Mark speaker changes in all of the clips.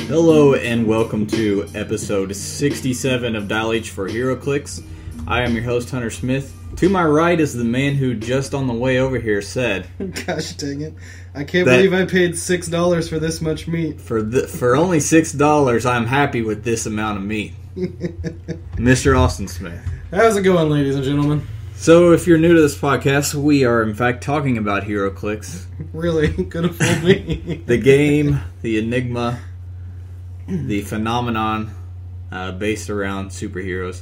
Speaker 1: Hello and welcome to episode 67 of Dial H for Heroclix. I am your host, Hunter Smith. To my right is the man who just on the way over here said,
Speaker 2: "Gosh dang it! I can't believe I paid $6 for this much meat."
Speaker 1: For only $6, I'm happy with this amount of meat." Mr. Austin Smith.
Speaker 2: How's it going, ladies and gentlemen?
Speaker 1: So, if you're new to this podcast, we are in fact talking about Heroclix.
Speaker 2: Really? Could have fooled me.
Speaker 1: The game, the enigma, the phenomenon based around superheroes.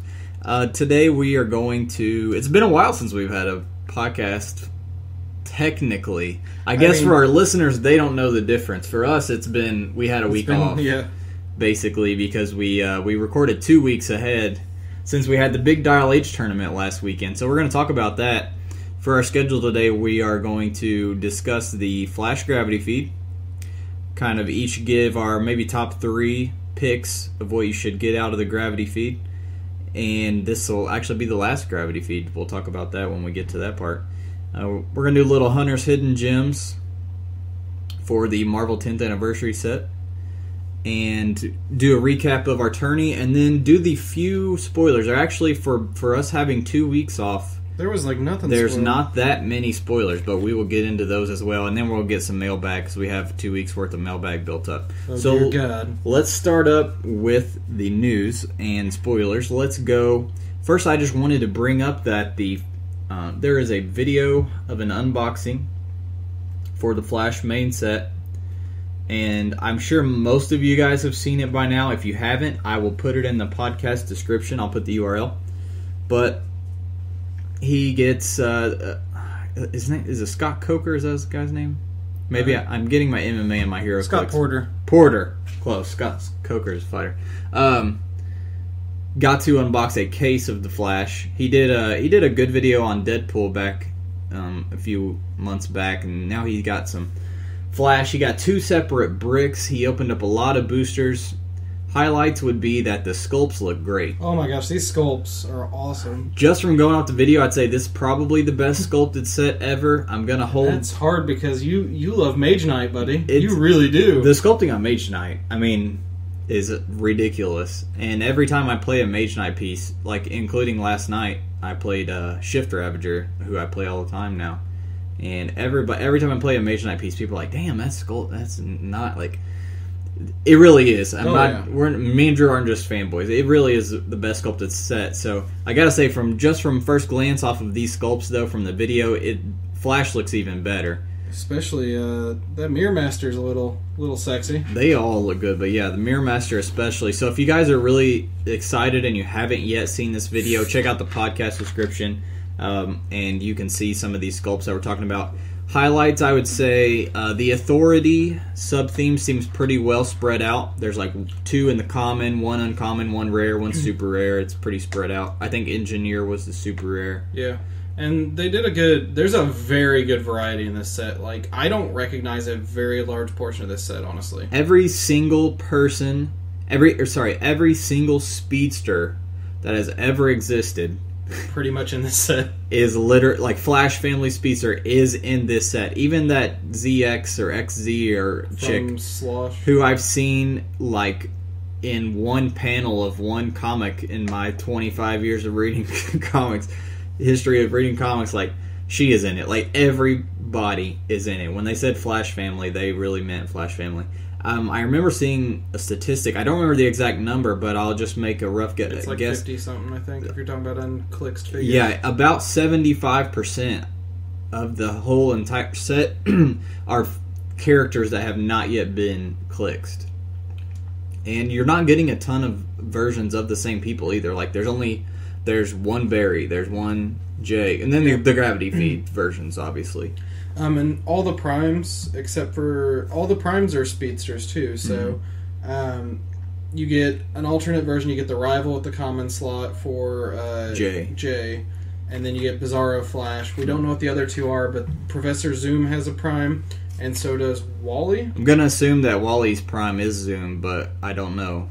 Speaker 1: Today we are going to... It's been a while since we've had a podcast, technically. I guess for our listeners, they don't know the difference. For us, we had a week off, basically, because we recorded 2 weeks ahead since we had the big Dial H tournament last weekend. So we're going to talk about that. For our schedule today, we are going to discuss the Flash Gravity feed, kind of each give our maybe top 3 picks of what you should get out of the Gravity feed. And this will actually be the last Gravity feed. We'll talk about that when we get to that part. We're going to do little Hunter's Hidden Gems for the Marvel 10th Anniversary set. And do a recap of our tourney. And then do the few spoilers. They're actually, for us having 2 weeks off,
Speaker 2: there was like nothing.
Speaker 1: There's
Speaker 2: spoiled.
Speaker 1: not that many spoilers, but we will get into those as well, and then we'll get some mailbag because we have 2 weeks worth of mailbag built up.
Speaker 2: Oh,
Speaker 1: so
Speaker 2: dear God.
Speaker 1: Let's start up with the news and spoilers. Let's go. First, I just wanted to bring up that there is a video of an unboxing for the Flash main set, and I'm sure most of you guys have seen it by now. If you haven't, I will put it in the podcast description. I'll put the URL, but he gets his name is it Scott Coker? Is that his guy's name? Maybe I'm getting my MMA and my hero.
Speaker 2: Scott Porter.
Speaker 1: Porter, close. Scott Coker is a fighter. Got to unbox a case of the Flash. He did a good video on Deadpool back a few months back, and now he got some Flash. He got 2 separate bricks. He opened up a lot of boosters. Highlights would be that the sculpts look great.
Speaker 2: Oh my gosh, these sculpts are awesome.
Speaker 1: Just from going off the video, I'd say this is probably the best sculpted set ever. I'm going to hold...
Speaker 2: That's hard because you love Mage Knight, buddy. You really do.
Speaker 1: The sculpting on Mage Knight, is ridiculous. And every time I play a Mage Knight piece, like including last night, I played Shift Ravager, who I play all the time now. And every time I play a Mage Knight piece, people are like, damn, that's not like... It really is. Me and Drew aren't just fanboys. It really is the best sculpted set. So I gotta say, from first glance off of these sculpts, though, from the video, Flash looks even better.
Speaker 2: Especially that Mirror Master's a little sexy.
Speaker 1: They all look good, but yeah, the Mirror Master especially. So if you guys are really excited and you haven't yet seen this video, check out the podcast description, and you can see some of these sculpts that we're talking about. Highlights, I would say, the Authority sub-theme seems pretty well spread out. There's like 2 in the common, 1 uncommon, 1 rare, 1 super rare. It's pretty spread out. I think Engineer was the super rare.
Speaker 2: Yeah, and they did there's a very good variety in this set. Like, I don't recognize a very large portion of this set, honestly.
Speaker 1: Every single every single speedster that has ever existed
Speaker 2: pretty much in this set
Speaker 1: is like Flash Family Speedster is in this set. Even that ZX or XZ or chick
Speaker 2: Slosh,
Speaker 1: who I've seen like in one panel of one comic in my 25 years of reading history of reading comics, like she is in it. Like everybody is in it. When they said Flash Family, they really meant Flash Family. I remember seeing a statistic. I don't remember the exact number, but I'll just make a rough guess.
Speaker 2: It's like 50-something, I think, if you're talking about unclicked figures.
Speaker 1: Yeah, about 75% of the whole entire set are characters that have not yet been clicked. And you're not getting a ton of versions of the same people either. Like, there's one Barry, there's one Jay, and then the Gravity feed versions, obviously.
Speaker 2: And all the primes, except for... All the primes are speedsters, too. So, you get an alternate version. You get the Rival with the common slot for J. And then you get Bizarro Flash. We don't know what the other 2 are, but Professor Zoom has a prime, and so does Wally. I'm
Speaker 1: going to assume that Wally's prime is Zoom, but I don't know.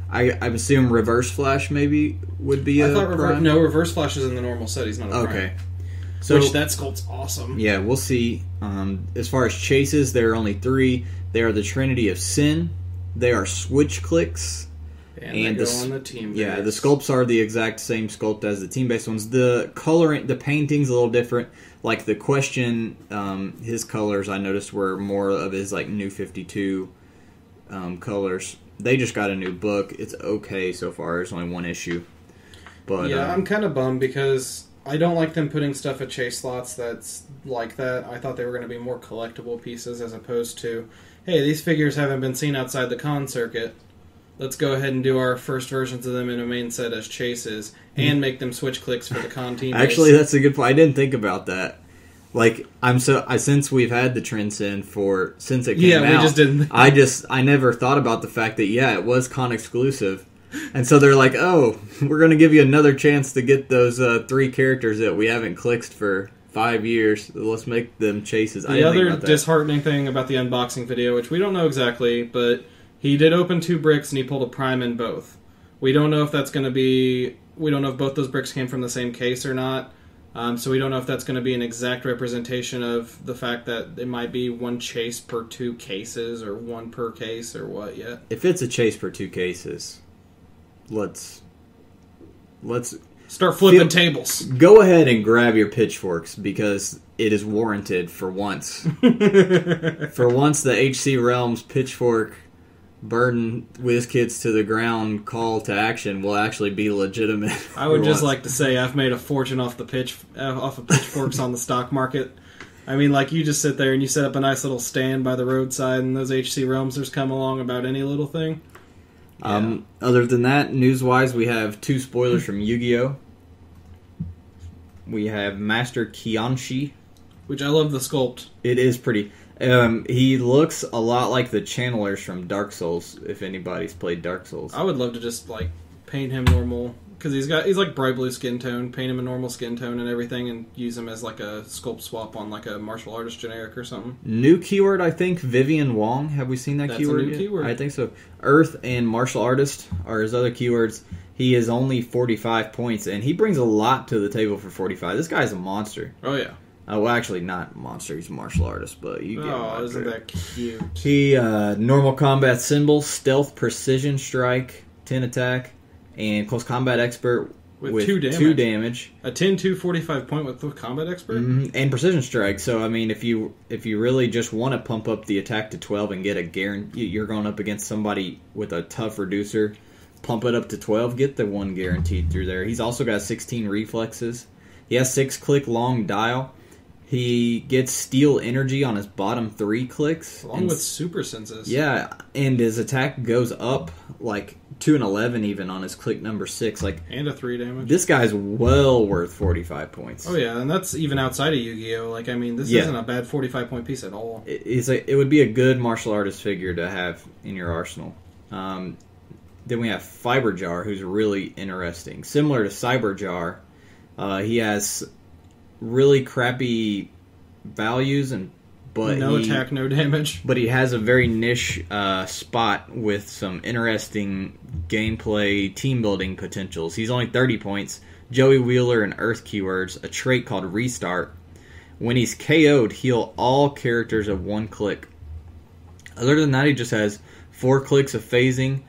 Speaker 1: I assume Reverse Flash maybe would be prime.
Speaker 2: No, Reverse Flash is in the normal set. He's not a prime.
Speaker 1: Okay. So,
Speaker 2: which that sculpt's awesome.
Speaker 1: Yeah, we'll see. As far as chases, there are only 3. They are the Trinity of Sin. They are switch clicks.
Speaker 2: And they go on the team base.
Speaker 1: Yeah, the sculpts are the exact same sculpt as the team-based ones. The coloring, the painting's a little different. Like the Question, his colors I noticed were more of his like New 52 colors. They just got a new book. It's okay so far. There's only 1 issue. But
Speaker 2: yeah, I'm kind of bummed because I don't like them putting stuff at chase slots that's like that. I thought they were going to be more collectible pieces as opposed to, hey, these figures haven't been seen outside the con circuit. Let's go ahead and do our first versions of them in a main set as chases and make them switch clicks for the con team.
Speaker 1: Actually, that's a good point. I didn't think about that. Like since we've had the Transcend since it came out,
Speaker 2: we just didn't.
Speaker 1: I never thought about the fact that it was con exclusive, and so they're like, oh, we're going to give you another chance to get those 3 characters that we haven't clicked for 5 years. Let's make them chases.
Speaker 2: The other disheartening thing about the unboxing video, which we don't know exactly, but he did open 2 bricks and he pulled a prime in both. We don't know if that's going to be. We don't know if both those bricks came from the same case or not. So we don't know if that's going to be an exact representation of the fact that it might be 1 chase per 2 cases or 1 per case or what yet.
Speaker 1: If it's a chase per 2 cases, let's
Speaker 2: start flipping tables.
Speaker 1: Go ahead and grab your pitchforks because it is warranted for once. For once, the HC Realms pitchfork burn WizKids to the ground call to action will actually be legitimate.
Speaker 2: I would just like to say I've made a fortune off of pitchforks on the stock market. I mean, like, you just sit there and you set up a nice little stand by the roadside and those HC Realmsers come along about any little thing. Yeah.
Speaker 1: Other than that, news-wise, we have 2 spoilers from Yu-Gi-Oh! We have Master Kianshi,
Speaker 2: which I love the sculpt.
Speaker 1: It is pretty. He looks a lot like the channelers from Dark Souls, if anybody's played Dark Souls.
Speaker 2: I would love to just, like, paint him normal, because he's like bright blue skin tone, paint him a normal skin tone and everything, and use him as, like, a sculpt swap on, like, a martial artist generic or something.
Speaker 1: New keyword, I think, Vivian Wong. Have we seen that keyword
Speaker 2: That's a new keyword.
Speaker 1: I think so. Earth and martial artist are his other keywords. He is only 45 points, and he brings a lot to the table for 45. This guy's a monster.
Speaker 2: Oh, yeah.
Speaker 1: Well, actually, not monster. He's a martial artist, but you get
Speaker 2: Oh, isn't that cute?
Speaker 1: He, normal combat symbol, stealth, precision strike, 10 attack, and close combat expert with 2 damage.
Speaker 2: A 10-2 45 point with combat expert?
Speaker 1: Mm-hmm. And precision strike. So, I mean, if you really just want to pump up the attack to 12 and get a guarantee, you're going up against somebody with a tough reducer, pump it up to 12, get the 1 guaranteed through there. He's also got 16 reflexes. He has 6-click long dial. He gets steel energy on his bottom 3 clicks.
Speaker 2: Along with super senses.
Speaker 1: Yeah, and his attack goes up like 2 and 11 even on his click number 6. Like,
Speaker 2: and a 3 damage.
Speaker 1: This guy's well worth 45 points.
Speaker 2: Oh yeah, and that's even outside of Yu-Gi-Oh! Like, I mean, this isn't a bad 45 point piece at all.
Speaker 1: It would be a good martial artist figure to have in your arsenal. Then we have Fiberjar, who's really interesting. Similar to Cyberjar, he has really crappy values, but
Speaker 2: no attack, no damage.
Speaker 1: But he has a very niche spot with some interesting gameplay, team building potentials. He's only 30 points. Joey Wheeler and Earth keywords, a trait called Restart. When he's KO'd, heal all characters of 1 click. Other than that, he just has 4 clicks of phasing,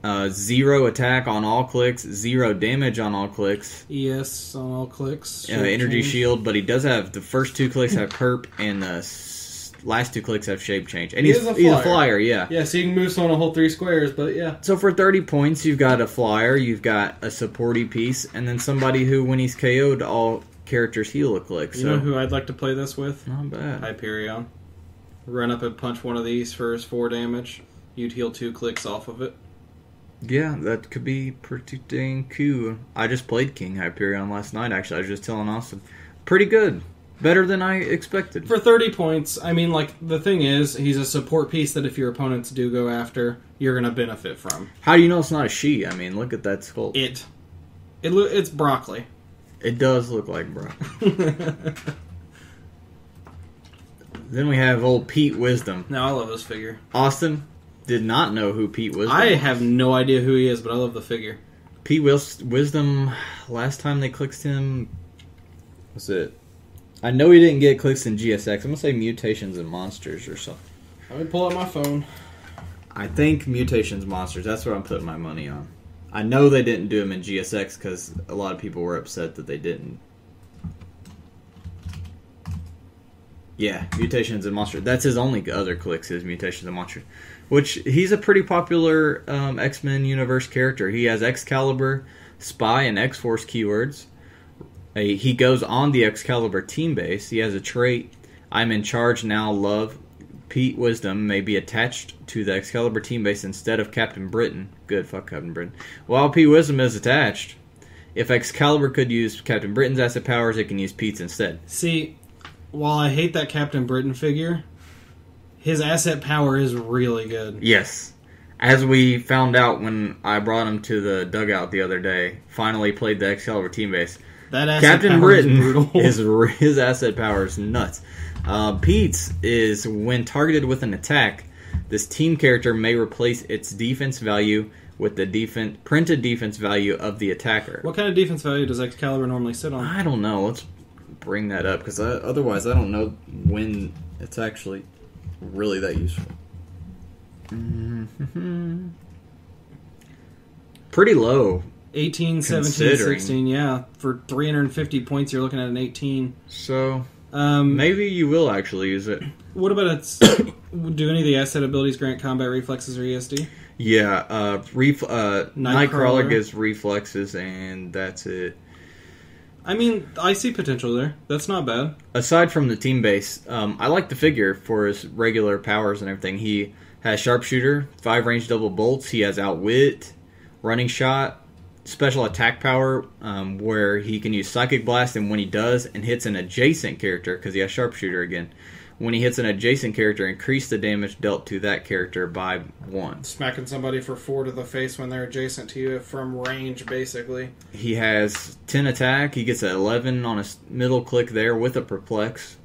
Speaker 1: 0 attack on all clicks, 0 damage on all clicks.
Speaker 2: ES on all clicks.
Speaker 1: Energy shield, but he does have the first 2 clicks have perp, and the last 2 clicks have shape change. And he's a flyer, yeah.
Speaker 2: Yeah, so you can move someone a whole 3 squares, but yeah.
Speaker 1: So for 30 points, you've got a flyer, you've got a supporty piece, and then somebody who, when he's KO'd, all characters heal a click.
Speaker 2: You know who I'd like to play this with?
Speaker 1: Not bad.
Speaker 2: Hyperion. Run up and punch one of these for his 4 damage. You'd heal 2 clicks off of it.
Speaker 1: Yeah, that could be pretty dang cool. I just played King Hyperion last night, actually. I was just telling Austin. Pretty good. Better than I expected.
Speaker 2: For 30 points, I mean, like, the thing is, he's a support piece that if your opponents do go after, you're going to benefit from.
Speaker 1: How do you know it's not a she? I mean, look at that sculpt.
Speaker 2: It's broccoli.
Speaker 1: It does look like broccoli. Then we have old Pete Wisdom.
Speaker 2: No, I love this figure.
Speaker 1: Austin did not know who Pete Wisdom
Speaker 2: was.
Speaker 1: I
Speaker 2: have no idea who he is, but I love the figure.
Speaker 1: Pete Wisdom, last time they clicked him, was it I know he didn't get clicks in GSX. I'm going to say Mutations and Monsters or something.
Speaker 2: Let me pull up my phone.
Speaker 1: I think Mutations Monsters. That's what I'm putting my money on. I know they didn't do them in GSX because a lot of people were upset that they didn't. Yeah, Mutations and Monsters. That's his only other clicks is Mutations and Monsters. Which, he's a pretty popular X-Men universe character. He has Excalibur, Spy, and X-Force keywords. He goes on the Excalibur team base. He has a trait, I'm in charge now, love. Pete Wisdom may be attached to the Excalibur team base instead of Captain Britain. Good, fuck Captain Britain. While Pete Wisdom is attached, if Excalibur could use Captain Britain's asset powers, it can use Pete's instead.
Speaker 2: See, while I hate that Captain Britain figure, his asset power is really good.
Speaker 1: Yes. As we found out when I brought him to the dugout the other day, finally played the Excalibur team base.
Speaker 2: That asset
Speaker 1: Captain
Speaker 2: power
Speaker 1: Britain
Speaker 2: is brutal.
Speaker 1: his asset power is nuts. Pete's is when targeted with an attack, this team character may replace its defense value with the printed defense value of the attacker.
Speaker 2: What kind of defense value does Excalibur normally sit on?
Speaker 1: I don't know. Let's bring that up because otherwise I don't know when it's actually really that useful. Pretty low.
Speaker 2: 18, 17, 16, yeah. For 350 points, you're looking at an 18.
Speaker 1: So, maybe you will actually use it.
Speaker 2: What about its... do any of the asset abilities grant combat reflexes or ESD?
Speaker 1: Yeah, Nightcrawler gives reflexes, and that's it.
Speaker 2: I mean, I see potential there. That's not bad.
Speaker 1: Aside from the team base, I like the figure for his regular powers and everything. He has Sharpshooter, 5 range double bolts. He has Outwit, Running Shot, special attack power where he can use Psychic Blast, and when he does and hits an adjacent character, because he has Sharpshooter again, when he hits an adjacent character, increase the damage dealt to that character by 1.
Speaker 2: Smacking somebody for 4 to the face when they're adjacent to you from range, basically.
Speaker 1: He has 10 attack. He gets an 11 on a middle click there with a Perplex.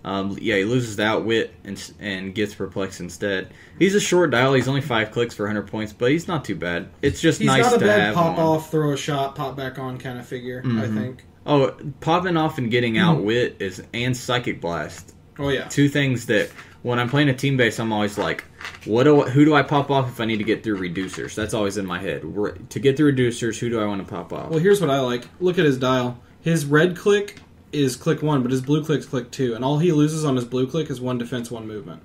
Speaker 1: He loses the Outwit and gets Perplex instead. He's a short dial. He's only 5 clicks for 100 points, but he's not too bad. It's just nice to have.
Speaker 2: He's not a bad pop off, throw a shot, pop back on kind of figure, I think.
Speaker 1: Oh, popping off and getting Outwit and Psychic Blast.
Speaker 2: Oh, yeah.
Speaker 1: 2 things that, when I'm playing a team base, I'm always like, who do I pop off if I need to get through reducers? That's always in my head. To get through reducers, who do I want to pop off?
Speaker 2: Well, here's what I like. Look at his dial. His red click is click 1, but his blue click's click 2, and all he loses on his blue click is 1 defense, 1 movement.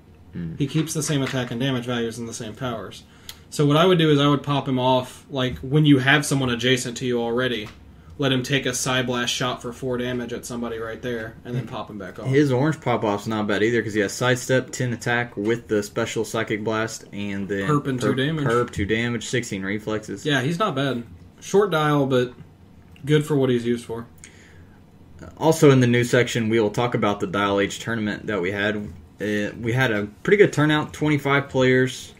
Speaker 2: He keeps the same attack and damage values and the same powers. So what I would do is I would pop him off, like, when you have someone adjacent to you already, let him take a Psy Blast shot for 4 damage at somebody right there, and then pop him back off.
Speaker 1: His orange pop-off's not bad either, because he has Sidestep, 10 attack with the special Psychic Blast, and then
Speaker 2: Perp and 2 damage.
Speaker 1: Perp, 2 damage, 16 reflexes.
Speaker 2: Yeah, he's not bad. Short dial, but good for what he's used for.
Speaker 1: Also in the news section, we will talk about the Dial H tournament that we had. We had a pretty good turnout, 25 players.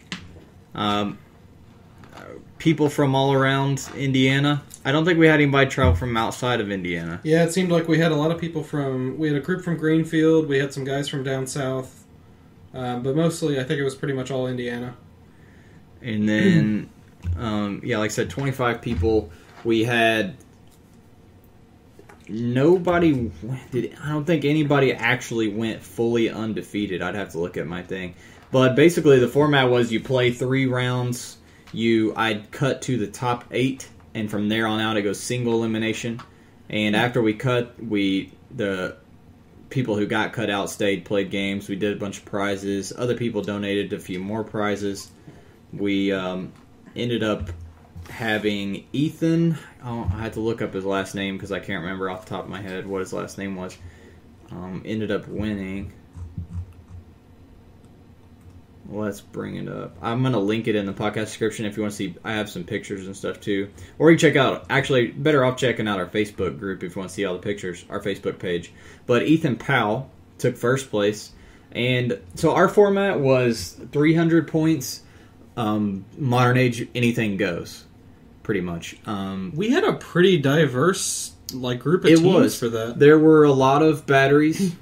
Speaker 1: People from all around Indiana. I don't think we had anybody travel from outside of Indiana.
Speaker 2: Yeah, it seemed like we had a lot of people we had a group from Greenfield, we had some guys from down south, but mostly I think it was pretty much all Indiana.
Speaker 1: And then, like I said, 25 people. We had nobody. I don't think anybody actually went fully undefeated. I'd have to look at my thing. But basically the format was you play 3 rounds. I'd cut to the top 8, and from there on out it goes single elimination. And after we cut, the people who got cut out stayed, played games. We did a bunch of prizes. Other people donated a few more prizes. We ended up having Ethan. I had to look up his last name because I can't remember off the top of my head what his last name was. Ended up winning. Let's bring it up. I'm going to link it in the podcast description if you want to see. I have some pictures and stuff too. Or you can check out, actually, better off checking out our Facebook group if you want to see all the pictures, our Facebook page. But Ethan Powell took first place. And so our format was 300 points, modern age, anything goes, pretty much.
Speaker 2: We had a pretty diverse group of teams for that.
Speaker 1: There were a lot of batteries.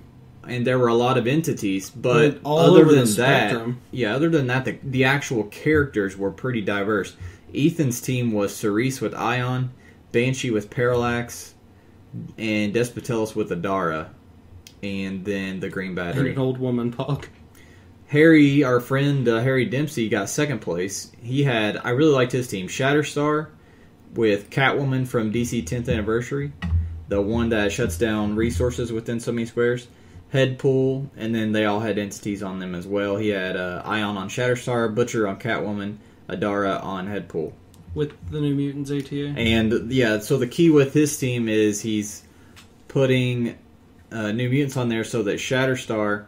Speaker 1: And there were a lot of entities, but other than that, the actual characters were pretty diverse. Ethan's team was Cerise with Ion, Banshee with Parallax, and Despotelis with Adara. and then the green
Speaker 2: And
Speaker 1: battery.
Speaker 2: an old woman pog.
Speaker 1: Harry, our friend Harry Dempsey, got second place. I really liked his team. Shatterstar with Catwoman from DC 10th Anniversary, the one that shuts down resources within so many squares. Headpool, and then they all had entities on them as well. He had Ion on Shatterstar, Butcher on Catwoman, Adara on Headpool.
Speaker 2: With the New Mutants ATA.
Speaker 1: And, yeah, so the key with his team is he's putting New Mutants on there so that Shatterstar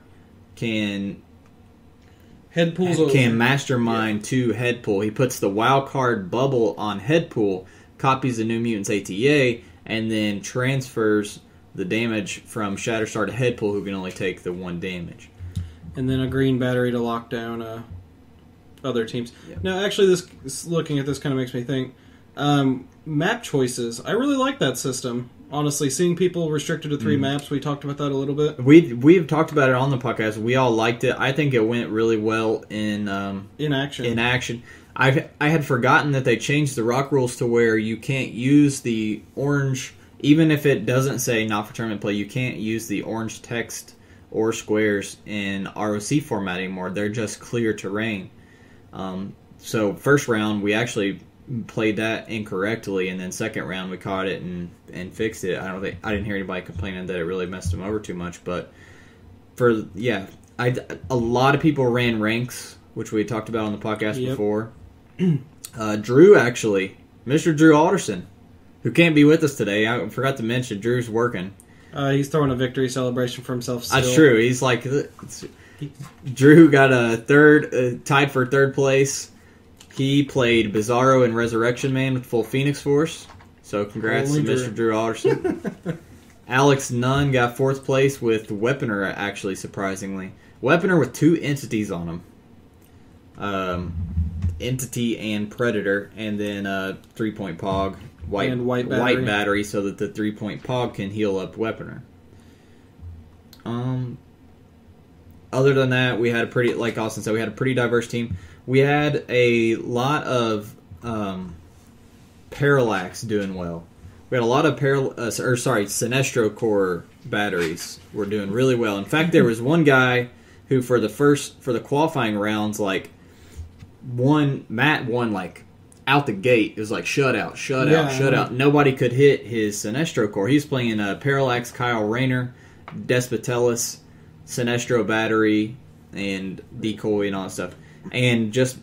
Speaker 1: can mastermind to Headpool. He puts the wild card bubble on Headpool, copies the New Mutants ATA, and then transfers the damage from Shatterstar to Headpool, who can only take the 1 damage.
Speaker 2: And then a green battery to lock down other teams.
Speaker 1: Yep.
Speaker 2: Now, actually, looking at this kind of makes me think, map choices. I really like that system. Honestly, seeing people restricted to 3 maps, we talked about that a little bit.
Speaker 1: We've talked about it on the podcast. We all liked it. I think it went really well in action. I had forgotten that they changed the rock rules to where you can't use the orange, even if it doesn't say not for tournament play, you can't use the orange text or squares in ROC format anymore. They're just clear terrain. So first round, we actually played that incorrectly, and then second round we caught it and fixed it. I didn't hear anybody complaining that it really messed them over too much, but a lot of people ran ranks, which we talked about on the podcast before. Drew, actually, Mr. Drew Alderson, who can't be with us today. I forgot to mention Drew's working.
Speaker 2: He's throwing a victory celebration for himself still.
Speaker 1: That's true. He's like, Drew got a third, tied for third place. He played Bizarro and Resurrection Man with full Phoenix Force. So congrats to Mr. Drew Alderson. Alex Nunn got fourth place with Weaponer, actually, surprisingly. Weaponer with 2 entities on him. Entity and Predator, and then 3-point Pog. White battery, so that the 3-point Pog can heal up Weaponer. Other than that, we had like Austin said, we had a pretty diverse team. We had a lot of Parallax doing well. We had a lot of Sinestro Core batteries were doing really well. In fact, there was one guy who for the qualifying rounds, Matt won like out the gate. It was like shutout. Nobody could hit his Sinestro Core. He was playing Parallax, Kyle Rayner, Despotellis, Sinestro battery, and Decoy and all that stuff. And just,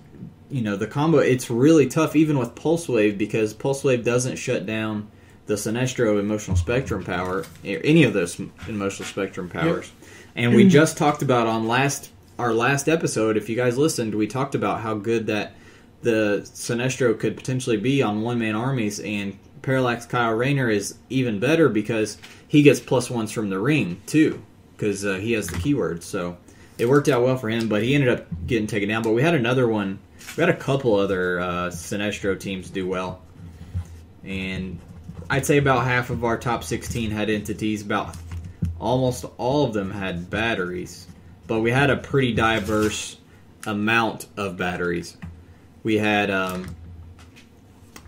Speaker 1: the combo, it's really tough even with Pulse Wave, because Pulse Wave doesn't shut down the Sinestro emotional spectrum power, or any of those emotional spectrum powers. Yep. And we just talked about on our last episode, if you guys listened, we talked about how good that the Sinestro could potentially be on one-man armies, and Parallax Kyle Rayner is even better because he gets +1s from the ring, too, because he has the keywords, so it worked out well for him, but he ended up getting taken down. But we had a couple other Sinestro teams do well, and I'd say about half of our top 16 had entities, about almost all of them had batteries, but we had a pretty diverse amount of batteries. We had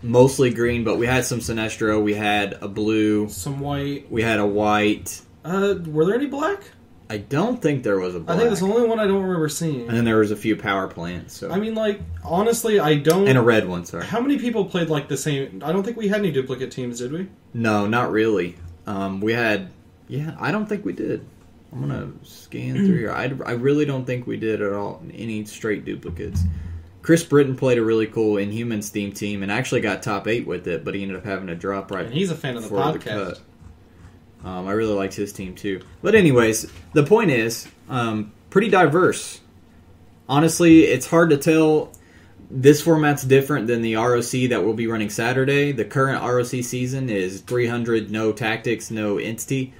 Speaker 1: mostly green, but we had some Sinestro. We had a blue.
Speaker 2: Some white.
Speaker 1: We had a white.
Speaker 2: Were there any black?
Speaker 1: I don't think there was a black.
Speaker 2: I think that's the only one I don't remember seeing.
Speaker 1: And then there was a few power plants. So.
Speaker 2: I mean, honestly, I don't...
Speaker 1: And a red one, sorry.
Speaker 2: How many people played, the same... I don't think we had any duplicate teams, did we?
Speaker 1: No, not really. We had... Yeah, I don't think we did. I'm going to scan through here. I really don't think we did at all any straight duplicates. Chris Britton played a really cool Inhumans theme team and actually got top 8 with it, but he ended up having to drop right.
Speaker 2: And he's a fan of the podcast.
Speaker 1: I really liked his team too. But anyways, the point is, pretty diverse. Honestly, it's hard to tell. This format's different than the ROC that we'll be running Saturday. The current ROC season is 300, no tactics, no entity.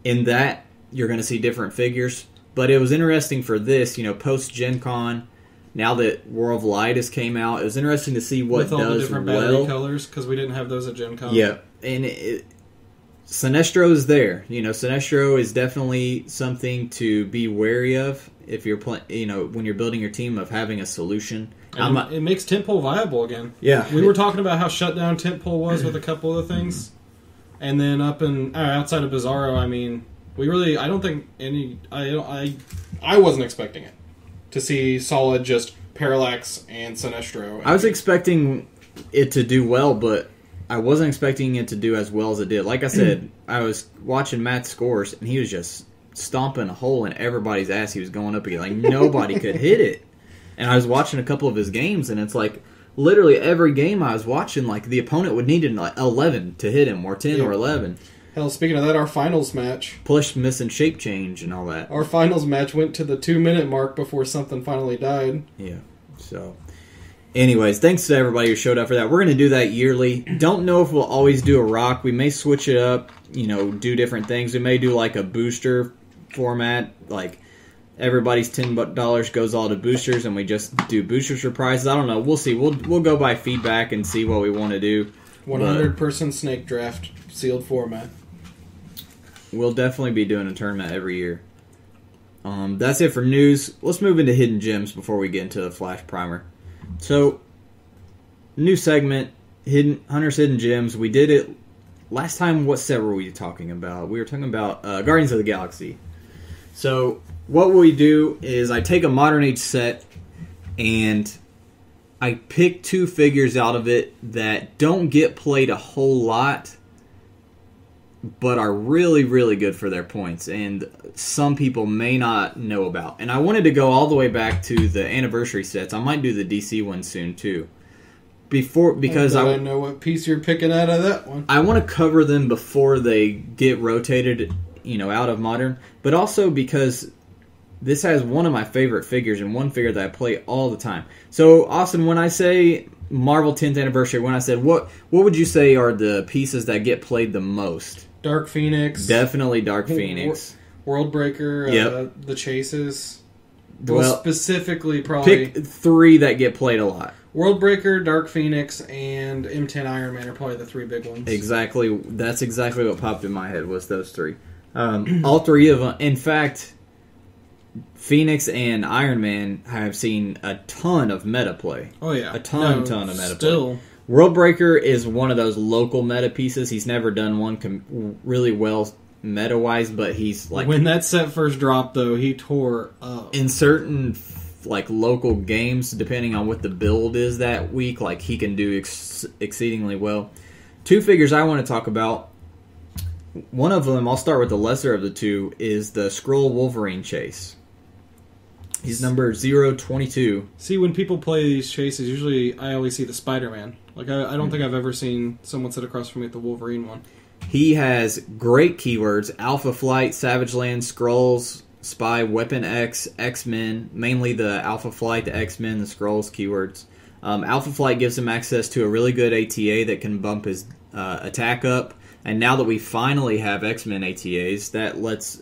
Speaker 1: In that, you're going to see different figures. But it was interesting for this, post-Gen Con, now that War of Light has came out, it was interesting to see what
Speaker 2: with all
Speaker 1: does
Speaker 2: the different battery colors, because we didn't have those at Gen Con.
Speaker 1: Yeah, and Sinestro is there. Sinestro is definitely something to be wary of if you're when you're building your team, of having a solution.
Speaker 2: It makes Tentpole viable again.
Speaker 1: Yeah,
Speaker 2: we were talking about how shut down Tentpole was with a couple of things, and then up and outside of Bizarro, I mean, I don't think any. I wasn't expecting it to see solid just Parallax and Sinestro.
Speaker 1: I was expecting it to do well, but I wasn't expecting it to do as well as it did. Like I said, I was watching Matt's scores, and he was just stomping a hole in everybody's ass he was going up against. Like, nobody could hit it. And I was watching a couple of his games, and it's like, literally every game I was watching, like, the opponent would need like 11 to hit him, or 10 or 11.
Speaker 2: Hell, speaking of that, our finals match...
Speaker 1: Plus missing shape change and all that.
Speaker 2: Our finals match went to the 2-minute mark before something finally died.
Speaker 1: Yeah, so... Anyways, thanks to everybody who showed up for that. We're going to do that yearly. Don't know if we'll always do a rock. We may switch it up, do different things. We may do like a booster format, like everybody's $10 goes all to boosters, and we just do boosters for prizes. I don't know. We'll see. We'll go by feedback and see what we want to do.
Speaker 2: 100% snake draft, sealed format.
Speaker 1: We'll definitely be doing a tournament every year. That's it for news. Let's move into hidden gems before we get into the flash primer. So, new segment, Hunter's Hidden Gems. We did it last time. What set were we talking about? We were talking about Guardians of the Galaxy. So, what we do is I take a Modern Age set and I pick 2 figures out of it that don't get played a whole lot, but are really, really good for their points, and some people may not know about. And I wanted to go all the way back to the anniversary sets. I might do the DC one soon, too. Because I
Speaker 2: know what piece you're picking out of that one.
Speaker 1: I want to cover them before they get rotated, out of Modern. But also because this has one of my favorite figures, and one figure that I play all the time. So, Austin, when I say Marvel 10th Anniversary, when I said, what would you say are the pieces that get played the most?
Speaker 2: Dark Phoenix.
Speaker 1: Definitely Dark Phoenix.
Speaker 2: Worldbreaker,
Speaker 1: yep.
Speaker 2: The Chases.
Speaker 1: Well,
Speaker 2: specifically probably...
Speaker 1: Pick 3 that get played a lot.
Speaker 2: Worldbreaker, Dark Phoenix, and M10 Iron Man are probably the 3 big ones.
Speaker 1: Exactly. That's exactly what popped in my head was those 3. All 3 of them. In fact, Phoenix and Iron Man have seen a ton of meta play.
Speaker 2: Oh, yeah.
Speaker 1: A ton of meta
Speaker 2: still.
Speaker 1: play. Worldbreaker is one of those local meta pieces. He's never done one really well meta-wise, but he's like...
Speaker 2: When that set first dropped, though, he tore up.
Speaker 1: In certain local games, depending on what the build is that week, he can do exceedingly well. 2 figures I want to talk about. One of them, I'll start with the lesser of the 2, is the Skrull Wolverine chase. He's number 022.
Speaker 2: See, when people play these chases, usually I always see the Spider-Man. I don't think I've ever seen someone sit across from me with the Wolverine one.
Speaker 1: He has great keywords: Alpha Flight, Savage Land, Skrulls, Spy, Weapon X, X-Men, mainly the Alpha Flight, the X-Men, the Skrulls keywords. Alpha Flight gives him access to a really good ATA that can bump his attack up. And now that we finally have X-Men ATAs, that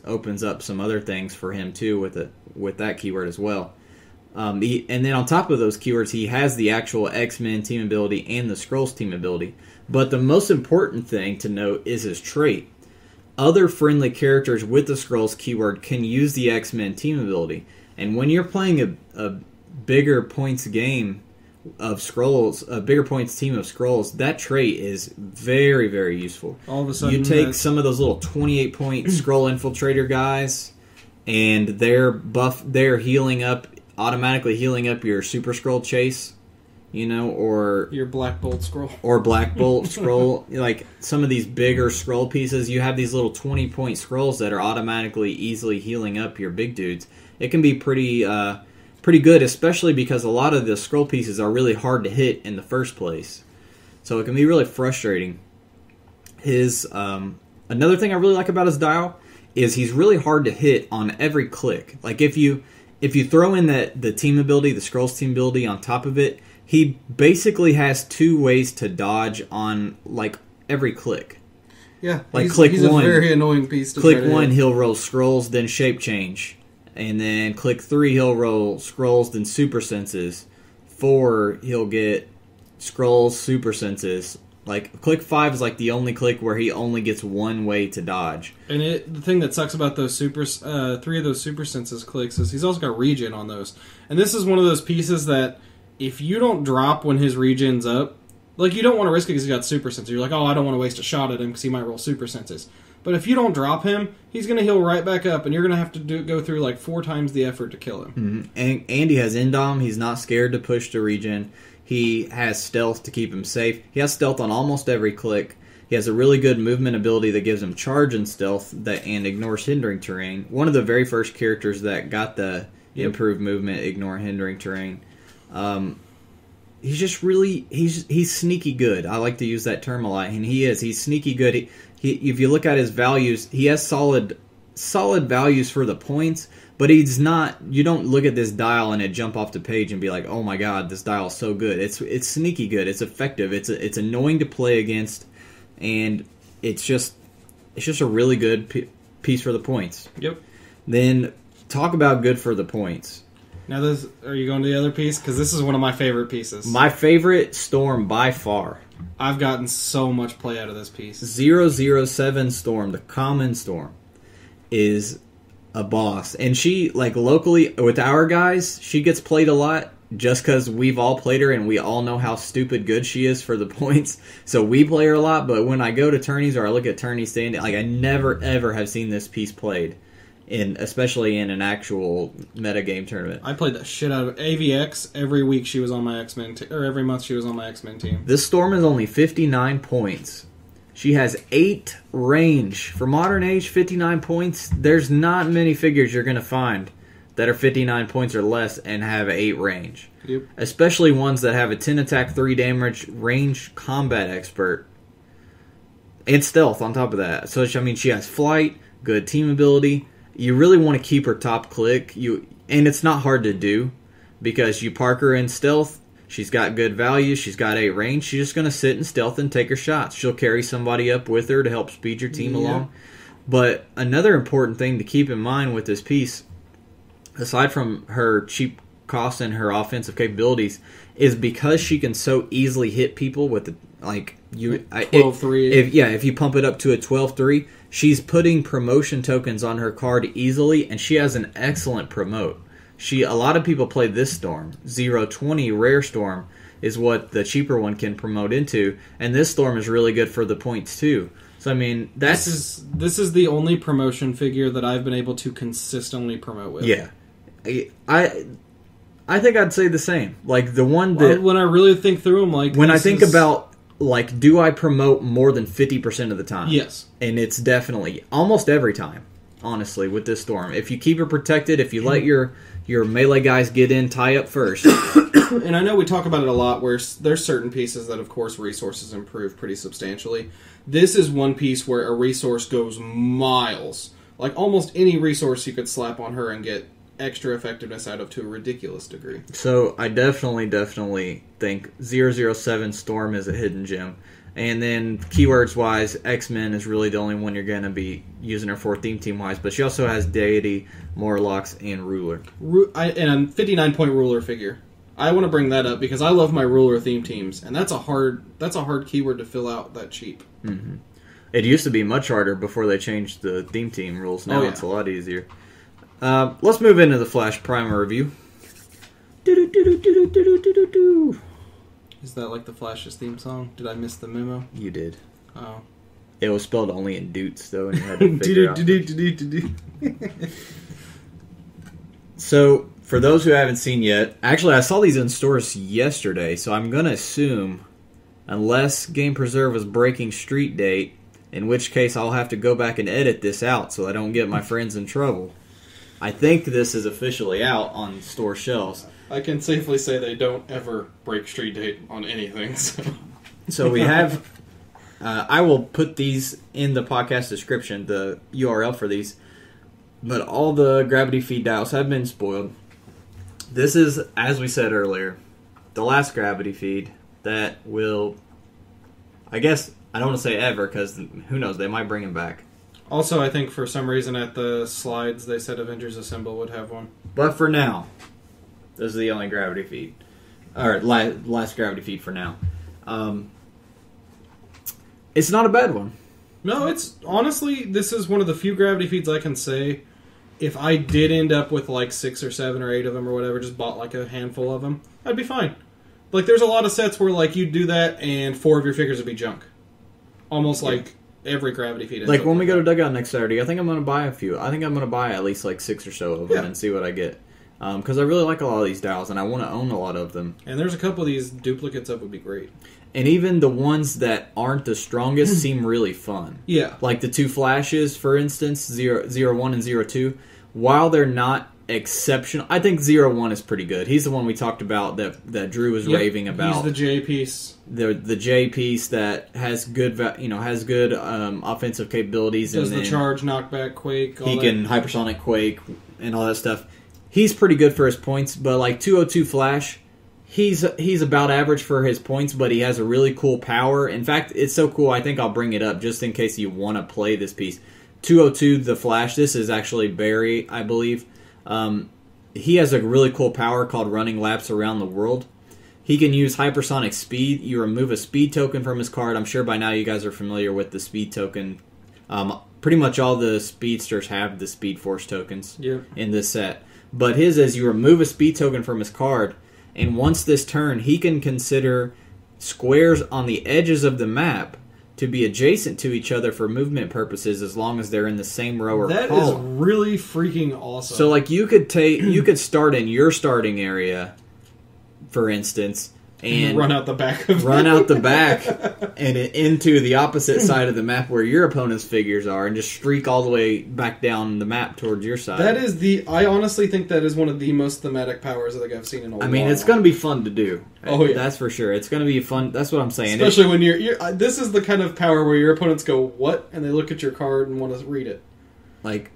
Speaker 1: opens up some other things for him too with that keyword as well. And then on top of those keywords, he has the actual X-Men team ability and the Skrulls team ability. But the most important thing to note is his trait. Other friendly characters with the Skrulls keyword can use the X-Men team ability. And when you're playing a bigger points game of Skrulls, a bigger points team of Skrulls, that trait is very, very useful.
Speaker 2: All of a sudden,
Speaker 1: you take some of those little 28-point Skrull infiltrator guys, and they're healing up, automatically healing up your Super Skrull chase, or
Speaker 2: your Black Bolt Skrull,
Speaker 1: or Black Bolt Skrull. Like some of these bigger Skrull pieces, you have these little 20-point Skrulls that are automatically easily healing up your big dudes. It can be pretty good, especially because a lot of the Skrull pieces are really hard to hit in the first place. So it can be really frustrating. His another thing I really like about his dial is he's really hard to hit on every click. Like if you throw in the team ability, the Skrulls team ability on top of it, he basically has 2 ways to dodge on every click.
Speaker 2: Yeah,
Speaker 1: click
Speaker 2: he's
Speaker 1: one,
Speaker 2: a very annoying piece to
Speaker 1: click 1, he'll roll Skrulls, then shape change. And then click 3, he'll roll Skrulls, then Super Senses. 4, he'll get Skrulls, Super Senses. Click 5 is the only click where he only gets 1 way to dodge.
Speaker 2: And the thing that sucks about those 3 of those Super Senses clicks is he's also got regen on those. And this is one of those pieces that if you don't drop when his regen's up, you don't want to risk it because he's got Super Senses. You're like, oh, I don't want to waste a shot at him because he might roll Super Senses. But if you don't drop him, he's going to heal right back up, and you're going to have to go through like 4 times the effort to kill him.
Speaker 1: Mm-hmm. And Andy has Indom. He's not scared to push to regen. He has stealth to keep him safe. He has stealth on almost every click. He has a really good movement ability that gives him charge and stealth and ignores hindering terrain. One of the very first characters that got the improved movement, ignore hindering terrain. He's just really he's sneaky good. I like to use that term a lot, and he's sneaky good. He if you look at his values, he has solid values for the points, but he's not. You don't look at this dial and it jump off the page and be like, oh my god, this dial is so good. It's sneaky good. It's effective. It's annoying to play against. And it's just a really good piece for the points.
Speaker 2: Yep.
Speaker 1: Then talk about good for the points.
Speaker 2: Now, are you going to the other piece? Because this is one of my favorite pieces.
Speaker 1: My favorite Storm by far.
Speaker 2: I've gotten so much play out of this piece.
Speaker 1: 007 Storm, the common Storm, is a boss. And she, like locally, with our guys, she gets played a lot. Just because we've all played her and we all know how stupid good she is for the points. So we play her a lot, but when I go to tourneys or I look at tourneys standing, like I never ever have seen this piece played, especially in an actual metagame tournament.
Speaker 2: I played the shit out of AVX. Every week she was on my X-Men or every month she was on my X-Men team.
Speaker 1: This Storm is only 59 points. She has 8 range. For Modern Age, 59 points, there's not many figures you're going to find that are 59 points or less and have 8 range.
Speaker 2: Yep.
Speaker 1: Especially ones that have a 10 attack, 3 damage, range combat expert, and stealth on top of that. So, I mean, she has flight, good team ability. You really want to keep her top click. And it's not hard to do because you park her in stealth. She's got good value. She's got 8 range. She's just going to sit in stealth and take her shots. She'll carry somebody up with her to help speed your team along. But another important thing to keep in mind with this piece, aside from her cheap cost and her offensive capabilities, is because she can so easily hit people with
Speaker 2: 12-3.
Speaker 1: If you pump it up to a 12-3, she's putting promotion tokens on her card easily, and she has an excellent promote. A lot of people play this Storm. 020 Rare Storm is what the cheaper one can promote into, and this Storm is really good for the points too. So I mean, this
Speaker 2: is the only promotion figure that I've been able to consistently promote with.
Speaker 1: Yeah. I think I'd say the same. Like the one that
Speaker 2: when I really think through them, like
Speaker 1: when I think about like, do I promote more than 50% of the time?
Speaker 2: Yes,
Speaker 1: and it's definitely almost every time. Honestly, with this Storm, if you keep her protected, if you let your melee guys get in, tie up first.
Speaker 2: And I know we talk about it a lot, where there's certain pieces that, of course, resources improve pretty substantially. This is one piece where a resource goes miles. Like almost any resource you could slap on her and get extra effectiveness out of to a ridiculous degree.
Speaker 1: So I definitely think 007 Storm is a hidden gem. And then keywords wise, X-Men is really the only one you're going to be using her for team wise. But she also has Deity, Morlocks, and Ruler.
Speaker 2: And a 59-point Ruler figure. I want to bring that up because I love my Ruler theme teams, and that's a hard keyword to fill out that cheap.
Speaker 1: Mm-hmm. It used to be much harder before they changed the theme team rules. Now it's a lot easier. Let's move into the Flash Primer review.
Speaker 2: Is that like the Flash's theme song? Did I miss the memo?
Speaker 1: You did.
Speaker 2: Oh.
Speaker 1: It was spelled only in doots, though, and you had to figure out. So, for those who haven't seen yet, actually, I saw these in stores yesterday, so I'm going to assume, unless Game Preserve was breaking street date, in which case I'll have to go back and edit this out so I don't get my friends in trouble. I think this is officially out on store shelves.
Speaker 2: I can safely say they don't ever break street date on anything.
Speaker 1: So we have... I will put these in the podcast description, the URL for these. But all the gravity feed dials have been spoiled. This is, as we said earlier, the last gravity feed that will... I guess, I don't want to say ever, because who knows, they might bring him back.
Speaker 2: Also, I think for some reason at the slides they said Avengers Assemble would have one.
Speaker 1: But for now, this is the only gravity feed. Or last gravity feed for now. It's not a bad one.
Speaker 2: No, it's... Honestly, this is one of the few gravity feeds I can say, if I did end up with like 6 or 7 or 8 of them or whatever, just bought like a handful of them, I'd be fine. Like, there's a lot of sets where like you'd do that and 4 of your figures would be junk. Almost like every gravity feed.
Speaker 1: Like when we go to Dugout next Saturday, I think I'm going to buy a few. I think I'm going to buy at least like 6 or so of them and see what I get. Because I really like a lot of these dials, and I want to own a lot of them.
Speaker 2: And there's a couple of these duplicates that would be great.
Speaker 1: And even the ones that aren't the strongest seem really fun.
Speaker 2: Yeah.
Speaker 1: Like the 2 flashes, for instance, 0-1 and 0-2. While they're not exceptional, I think 0-1 is pretty good. He's the one we talked about that Drew was raving about.
Speaker 2: He's the J piece.
Speaker 1: The J piece that has good offensive capabilities.
Speaker 2: Does the charge, knockback, quake.
Speaker 1: He can hypersonic quake and all that stuff. He's pretty good for his points, but like 202 Flash, he's about average for his points, but he has a really cool power. In fact, it's so cool, I think I'll bring it up just in case you want to play this piece. 202 the Flash, this is actually Barry, I believe. He has a really cool power called running laps around the world. He can use hypersonic speed. You remove a speed token from his card. I'm sure by now you guys are familiar with the speed token. Pretty much all the speedsters have the Speed Force tokens in this set. But his is you remove a speed token from his card, and once this turn, he can consider squares on the edges of the map to be adjacent to each other for movement purposes as long as they're in the same row or column.
Speaker 2: That is really freaking awesome.
Speaker 1: So like you could start in your starting area, for instance, and
Speaker 2: run out the back
Speaker 1: and into the opposite side of the map where your opponent's figures are, and just streak all the way back down the map towards your side.
Speaker 2: I honestly think that is one of the most thematic powers that I've seen in a while.
Speaker 1: I mean, it's going to be fun to do.
Speaker 2: Oh yeah,
Speaker 1: that's for sure. It's going to be fun. That's what I'm saying.
Speaker 2: Especially when you're this is the kind of power where your opponents go, "What?" and they look at your card and want to read it.
Speaker 1: Like,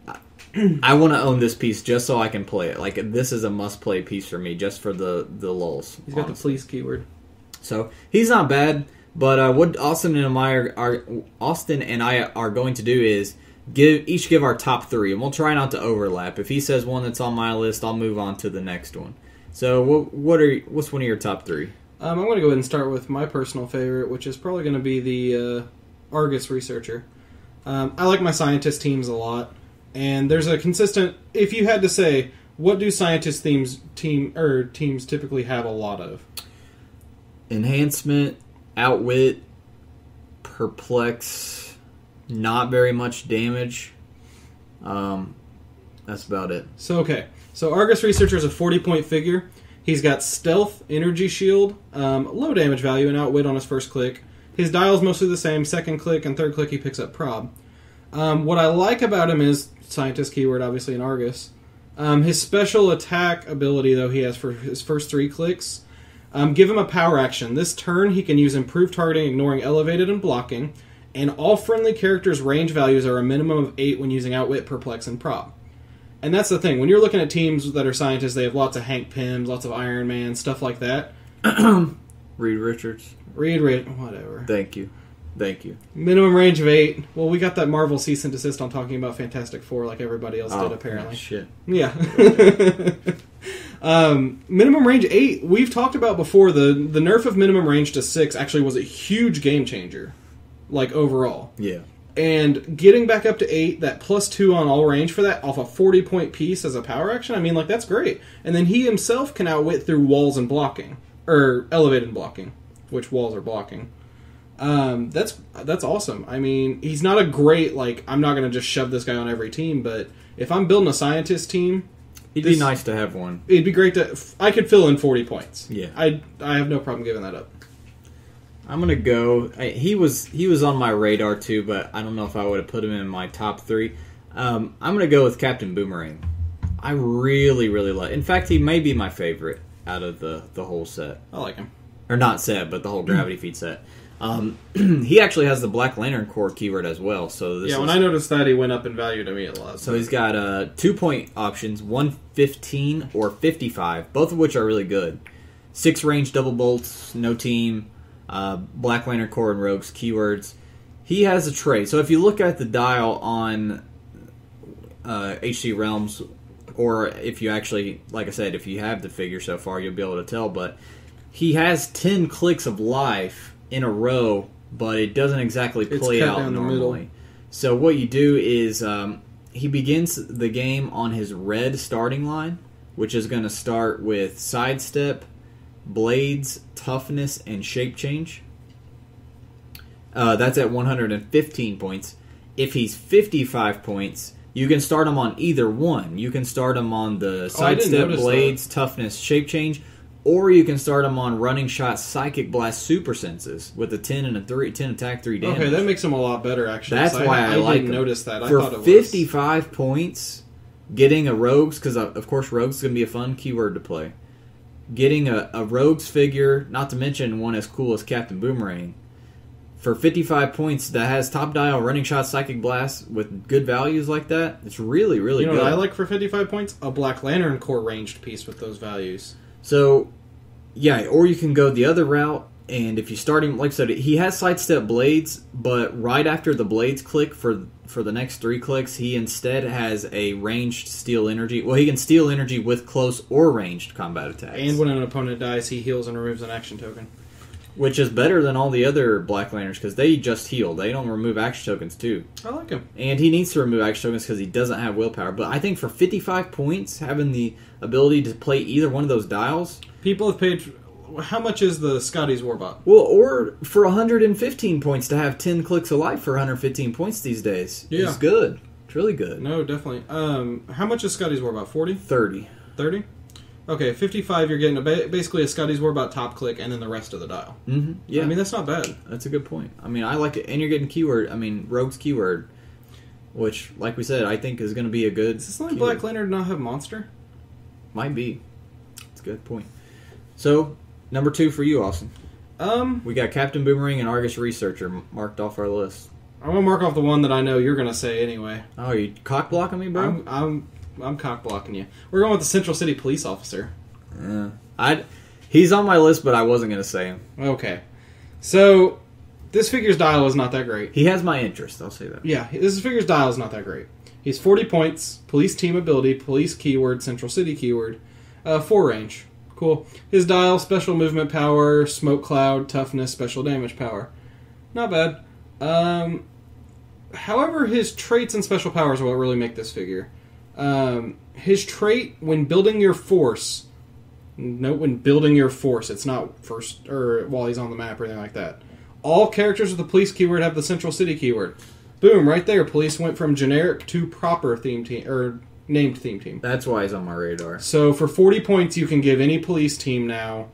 Speaker 1: I want to own this piece just so I can play it. Like, this is a must-play piece for me, just for the lulz.
Speaker 2: He's got the please keyword.
Speaker 1: So, he's not bad, but what Austin and I are going to do is give our top 3, and we'll try not to overlap. If he says one that's on my list, I'll move on to the next one. So, what's one of your top 3?
Speaker 2: I'm going to go ahead and start with my personal favorite, which is probably going to be the Argus Researcher. I like my scientist teams a lot, and there's a consistent. If you had to say, what do scientist teams typically have a lot of?
Speaker 1: Enhancement, outwit, perplex, not very much damage. That's about it.
Speaker 2: So Argus Researcher is a 40-point figure. He's got stealth, energy shield, low damage value, and outwit on his first click. His dial's mostly the same. Second click and third click he picks up prob. What I like about him is scientist keyword, obviously in Argus. His special attack ability, though, he has for his first 3 clicks. Give him a power action. This turn he can use improved targeting, ignoring elevated and blocking, and all friendly characters' range values are a minimum of 8 when using outwit, perplex, and prob. And that's the thing. When you're looking at teams that are scientists, they have lots of Hank Pyms, lots of Iron Man, stuff like that.
Speaker 1: Reed Richards.
Speaker 2: Whatever.
Speaker 1: Thank you.
Speaker 2: Minimum range of 8. Well, we got that Marvel cease and desist on talking about Fantastic Four like everybody else did, apparently.
Speaker 1: Shit.
Speaker 2: Yeah. Minimum range 8. We've talked about before, the nerf of minimum range to 6 actually was a huge game changer. Like, overall.
Speaker 1: Yeah.
Speaker 2: And getting back up to 8, that +2 on all range for that, off a 40-point piece as a power action, I mean, like, that's great. And then he himself can outwit through walls and blocking. Or elevated blocking. Which walls are blocking. That's awesome. I mean, he's not a great, like, I'm not going to just shove this guy on every team, but if I'm building a scientist team...
Speaker 1: It'd be nice to have one.
Speaker 2: It'd be great to... I could fill in 40 points.
Speaker 1: Yeah.
Speaker 2: I have no problem giving that up.
Speaker 1: I'm going to go... He was on my radar, too, but I don't know if I would have put him in my top 3. I'm going to go with Captain Boomerang. I really, really like... In fact, he may be my favorite out of the whole set.
Speaker 2: I like him. Or
Speaker 1: not set, but the whole Gravity Feed set. He actually has the Black Lantern Corps keyword as well. So
Speaker 2: when I noticed that, he went up in value to me a lot.
Speaker 1: So he's got 2-point options, 115 or 55, both of which are really good. 6 range double bolts, no team, Black Lantern Corps and Rogues keywords. He has a trait. So if you look at the dial on HC Realms, or if you actually, like I said, if you have the figure so far, you'll be able to tell, but he has 10 clicks of life in a row, but it doesn't exactly play out normally. So what you do is he begins the game on his red starting line, which is going to start with sidestep, blades, toughness, and shape change. That's at 115 points. If he's 55 points, you can start him on either one. You can start him on the sidestep, blades, toughness, shape change, or you can start him on running shot, psychic blast, super senses with a 10 and a 10 attack, 3 damage.
Speaker 2: Okay, that makes him a lot better actually.
Speaker 1: That's why I like
Speaker 2: didn't notice that. I
Speaker 1: for
Speaker 2: thought it was
Speaker 1: 55 points, getting a rogues, because of course rogues is going to be a fun keyword to play. Getting a rogues figure, not to mention one as cool as Captain Boomerang, for 55 points that has top dial, running shot, psychic blast with good values like that, it's really, really good.
Speaker 2: You know what I like for 55 points? A Black Lantern Corps ranged piece with those values.
Speaker 1: So, yeah, or you can go the other route, and if you start him, like I said, he has sidestep blades, but right after the blades click for the next 3 clicks, he instead has a ranged steal energy. Well, he can steal energy with close or ranged combat attacks.
Speaker 2: And when an opponent dies, he heals and removes an action token.
Speaker 1: Which is better than all the other Black Lanterns, because they just heal. They don't remove action tokens, too.
Speaker 2: I like him.
Speaker 1: And he needs to remove action tokens because he doesn't have willpower. But I think for 55 points, having the ability to play either one of those dials...
Speaker 2: People have paid... How much is the Scotty's Warbot?
Speaker 1: Well, or for 115 points to have 10 clicks of life for 115 points these days.
Speaker 2: Yeah.
Speaker 1: It's good. It's really good.
Speaker 2: No, definitely. How much is Scotty's Warbot? 40?
Speaker 1: 30.
Speaker 2: 30? Okay, 55, you're getting basically a Scotty's Warbot top click and then the rest of the dial.
Speaker 1: Mm-hmm. Yeah.
Speaker 2: I mean, that's not bad.
Speaker 1: That's a good point. I mean, I like it. And you're getting Rogue's keyword, which, like we said, I think is going to be a good
Speaker 2: Is this only Black Lantern not have monster?
Speaker 1: Might be. It's a good point. So, number 2 for you, Austin. We got Captain Boomerang and Argus Researcher marked off our list.
Speaker 2: I'm going to mark off the one that I know you're going to say anyway.
Speaker 1: Oh, are you cock blocking me, bro?
Speaker 2: I'm cock blocking you. We're going with the Central City Police Officer.
Speaker 1: He's on my list, but I wasn't going to say him.
Speaker 2: Okay. So, this figure's dial is not that great.
Speaker 1: He has my interest, I'll say that.
Speaker 2: Yeah, this figure's dial is not that great. He's 40 points, police team ability, police keyword, Central City keyword, 4 range. Cool. His dial, special movement power, smoke cloud, toughness, special damage power. Not bad. However, his traits and special powers are what really make this figure. His trait, when building your force... Note when building your force. It's not first or while he's on the map or anything like that. All characters with the police keyword have the Central City keyword. Boom, right there. Police went from generic to proper theme team or named theme team.
Speaker 1: That's why he's on my radar.
Speaker 2: So for 40 points, you can give any police team now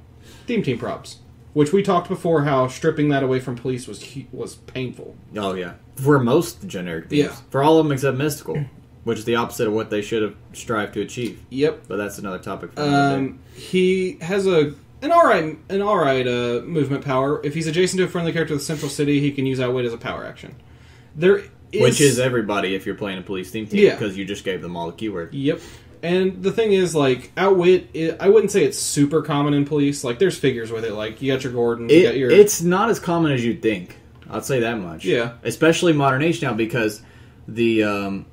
Speaker 2: theme team props, which we talked before how stripping that away from police was painful.
Speaker 1: Oh yeah, for most generic themes.
Speaker 2: Yeah.
Speaker 1: For all of them except mystical. Which is the opposite of what they should have strived to achieve.
Speaker 2: Yep.
Speaker 1: But that's another topic for another day.
Speaker 2: He has an alright movement power. If he's adjacent to a friendly character with Central City, he can use Outwit as a power action. Which
Speaker 1: is everybody if you're playing a police team, because you just gave them all the keyword.
Speaker 2: Yep. And the thing is, like, Outwit, I wouldn't say it's super common in police. Like, there's figures with it. Like, you got your Gordons, you got your...
Speaker 1: It's not as common as you'd think. I'll say that much.
Speaker 2: Yeah.
Speaker 1: Especially Modern Age now, because the...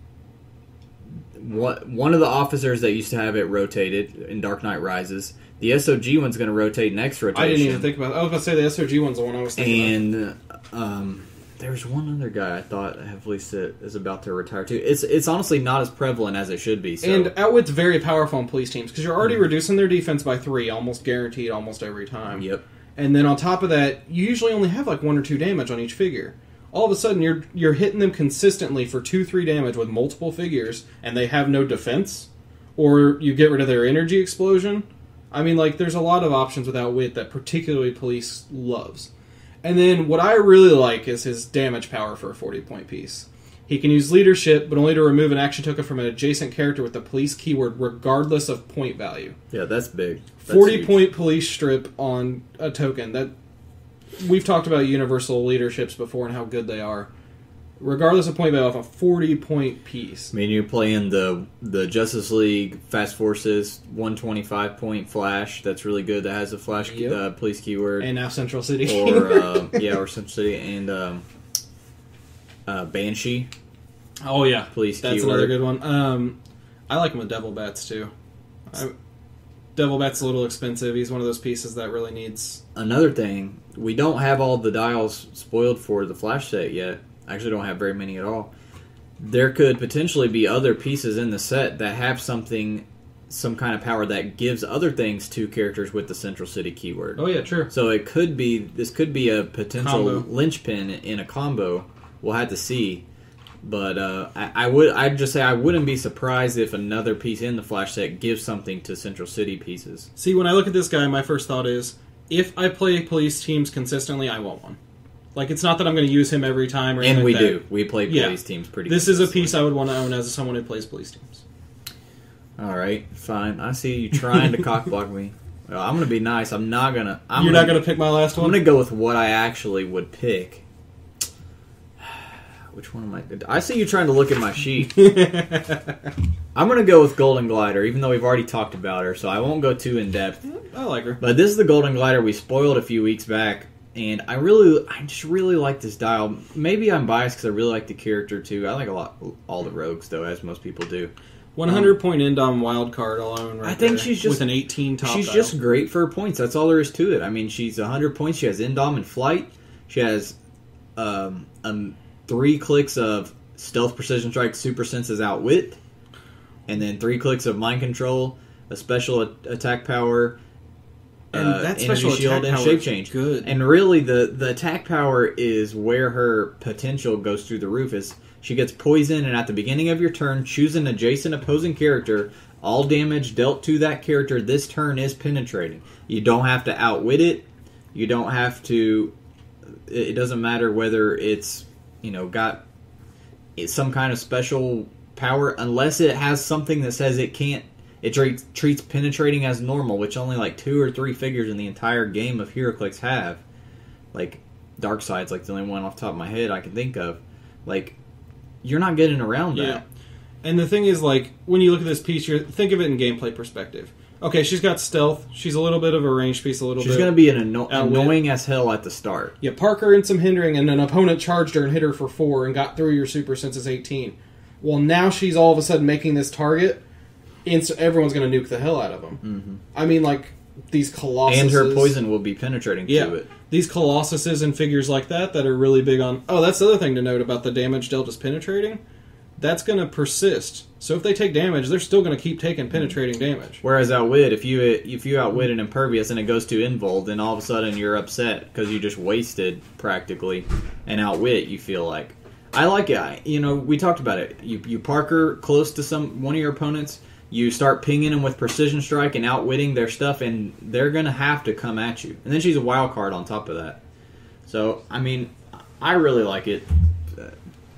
Speaker 1: one of the officers that used to have it rotated in Dark Knight Rises. The SOG one's going to rotate next rotation.
Speaker 2: I didn't even think about it. I was about to say the SOG one's the one I was thinking
Speaker 1: about. And there's one other guy I thought heavily is about to retire too. It's honestly not as prevalent as it should be. So.
Speaker 2: And Outwit's very powerful in police teams because you're already reducing their defense by 3, almost guaranteed, almost every time.
Speaker 1: Yep.
Speaker 2: And then on top of that, you usually only have like 1 or 2 damage on each figure. All of a sudden, you're hitting them consistently for 2-3 damage with multiple figures, and they have no defense, or you get rid of their energy explosion. I mean, like, there's a lot of options with Outwit that particularly police loves. And then what I really like is his damage power for a 40-point piece. He can use leadership, but only to remove an action token from an adjacent character with the police keyword, regardless of point value.
Speaker 1: Yeah, that's big.
Speaker 2: 40-point police strip on a token. That we've talked about universal leaderships before and how good they are. Regardless of point value, off a 40-point piece.
Speaker 1: I mean, you're playing the Justice League Fast Forces 125-point Flash. That's really good. That has a Flash police keyword.
Speaker 2: And now Central City.
Speaker 1: Or Central City and Banshee.
Speaker 2: Oh yeah,
Speaker 1: police
Speaker 2: that's
Speaker 1: keyword.
Speaker 2: Another good one. I like him with Devil Bats too. Devil Bat's a little expensive. He's one of those pieces that really needs...
Speaker 1: Another thing, we don't have all the dials spoiled for the Flash set yet. Actually don't have very many at all. There could potentially be other pieces in the set that have something some kind of power that gives other things to characters with the Central City keyword.
Speaker 2: Oh yeah, true.
Speaker 1: So this could be a potential linchpin in a combo. We'll have to see. But I'd just say I wouldn't be surprised if another piece in the Flash set gives something to Central City pieces.
Speaker 3: See, when I look at this guy, my first thought is, if I play police teams consistently, I want one. Like, it's not that I'm going to use him every time or anything.
Speaker 1: And we
Speaker 3: like
Speaker 1: do.
Speaker 3: that.
Speaker 1: We play police teams pretty
Speaker 3: This is a piece I would want to own as someone who plays police teams.
Speaker 1: All right, fine. I see you trying to cockblock me. Well, I'm going to be nice. I'm not going to...
Speaker 3: You're not going to pick my last one?
Speaker 1: I'm going to go with what I actually would pick. Which one am I... I see you trying to look at my sheet. I'm going to go with Golden Glider, even though we've already talked about her, so I won't go too in-depth.
Speaker 3: I like her.
Speaker 1: But this is the Golden Glider we spoiled a few weeks back, and I just really like this dial. Maybe I'm biased because I really like the character, too. I like all the rogues, though, as most people do.
Speaker 3: 100-point Indom wild card alone right
Speaker 1: I think
Speaker 3: there,
Speaker 1: she's just...
Speaker 3: with an 18 top
Speaker 1: She's
Speaker 3: dial.
Speaker 1: just great for her points. That's all there is to it. I mean, she's 100 points. She has Indom and Flight. She has 3 clicks of Stealth, Precision Strike, Super Senses, Outwit. And then 3 clicks of Mind Control, a special attack power,
Speaker 3: and that special
Speaker 1: energy shield, and shape change.
Speaker 3: Good.
Speaker 1: And really, the attack power is where her potential goes through the roof. Is she gets poison, and at the beginning of your turn, choose an adjacent opposing character. All damage dealt to that character this turn is penetrating. You don't have to outwit it. You don't have to... It doesn't matter whether it's, got some kind of special power, unless it has something that says it can't... It treats penetrating as normal, which only like 2 or 3 figures in the entire game of Heroclix have. Like, Darkseid's like the only one off the top of my head I can think of. Like, you're not getting around that.
Speaker 3: Yeah. And the thing is, like, when you look at this piece, think of it in gameplay perspective. Okay, she's got stealth. She's a little bit of a ranged piece,
Speaker 1: She's going to be annoying as hell at the start.
Speaker 2: You park her in some hindering, and an opponent charged her and hit her for 4 and got through your Super Senses 18. Well, now she's all of a sudden making this target, and everyone's going to nuke the hell out of them.
Speaker 1: Mm-hmm.
Speaker 2: I mean, like, these Colossuses...
Speaker 1: And her poison will be penetrating to it.
Speaker 3: These Colossuses and figures like that are really big on... Oh, that's the other thing to note about the damage dealt as penetrating. That's going to persist. So if they take damage, they're still going to keep taking penetrating damage.
Speaker 1: Whereas Outwit, if you outwit an Impervious and it goes to Invul, then all of a sudden you're upset because you just wasted, practically, an Outwit, you feel like. I like it. We talked about it. You park her close to one of your opponents, you start pinging them with Precision Strike and outwitting their stuff, and they're going to have to come at you. And then she's a wild card on top of that. So, I mean, I really like it.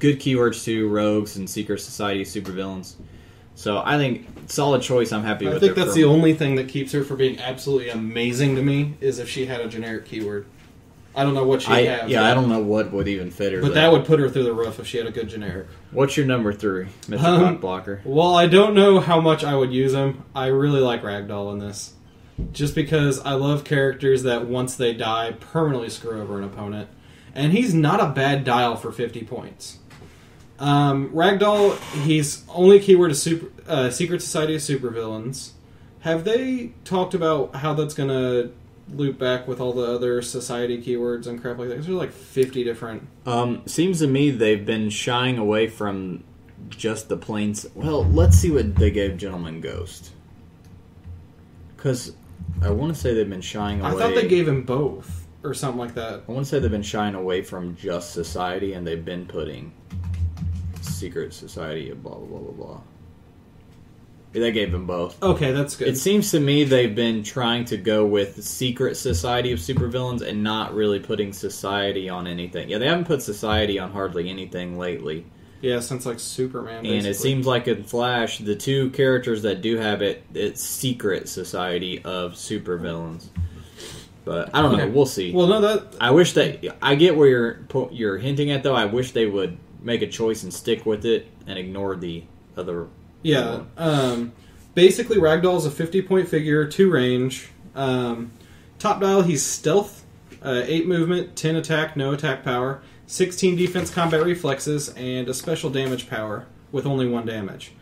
Speaker 1: Good keywords too, rogues and secret society supervillains. So I think solid choice. I'm happy with it.
Speaker 2: I think that's the only thing that keeps her from being absolutely amazing to me is if she had a generic keyword. I don't know what she has.
Speaker 1: Yeah, I don't know what would even fit her.
Speaker 2: But that would put her through the roof if she had a good generic.
Speaker 1: What's your number 3, Mr. Cockblocker?
Speaker 2: Well, I don't know how much I would use him. I really like Ragdoll in this. Just because I love characters that once they die, permanently screw over an opponent. And he's not a bad dial for 50 points. Ragdoll, he's only keyword is Secret Society of Supervillains. Have they talked about how that's going to loop back with all the other society keywords and crap like that? There's like 50 different...
Speaker 1: Seems to me they've been shying away from just the plain... Well, let's see what they gave Gentleman Ghost. Because I want to say they've been shying away...
Speaker 2: I thought they gave him both, or something like that.
Speaker 1: I want to say they've been shying away from just society, and they've been putting Secret Society of blah, blah, blah, blah, blah. They gave them both.
Speaker 2: Okay, that's good.
Speaker 1: It seems to me they've been trying to go with Secret Society of Supervillains and not really putting Society on anything. Yeah, they haven't put Society on hardly anything lately.
Speaker 2: Yeah, since like Superman, basically.
Speaker 1: And it seems like in Flash, the 2 characters that do have it's Secret Society of Supervillains. But I don't know. We'll see.
Speaker 2: Well, no,
Speaker 1: I wish I get where you're hinting at, though. I wish they would make a choice and stick with it and ignore the other.
Speaker 2: Yeah. Basically, Ragdoll's a 50-point figure, 2 range. Top dial, he's stealth, 8 movement, 10 attack, no attack power, 16 defense combat reflexes, and a special damage power with only 1 damage.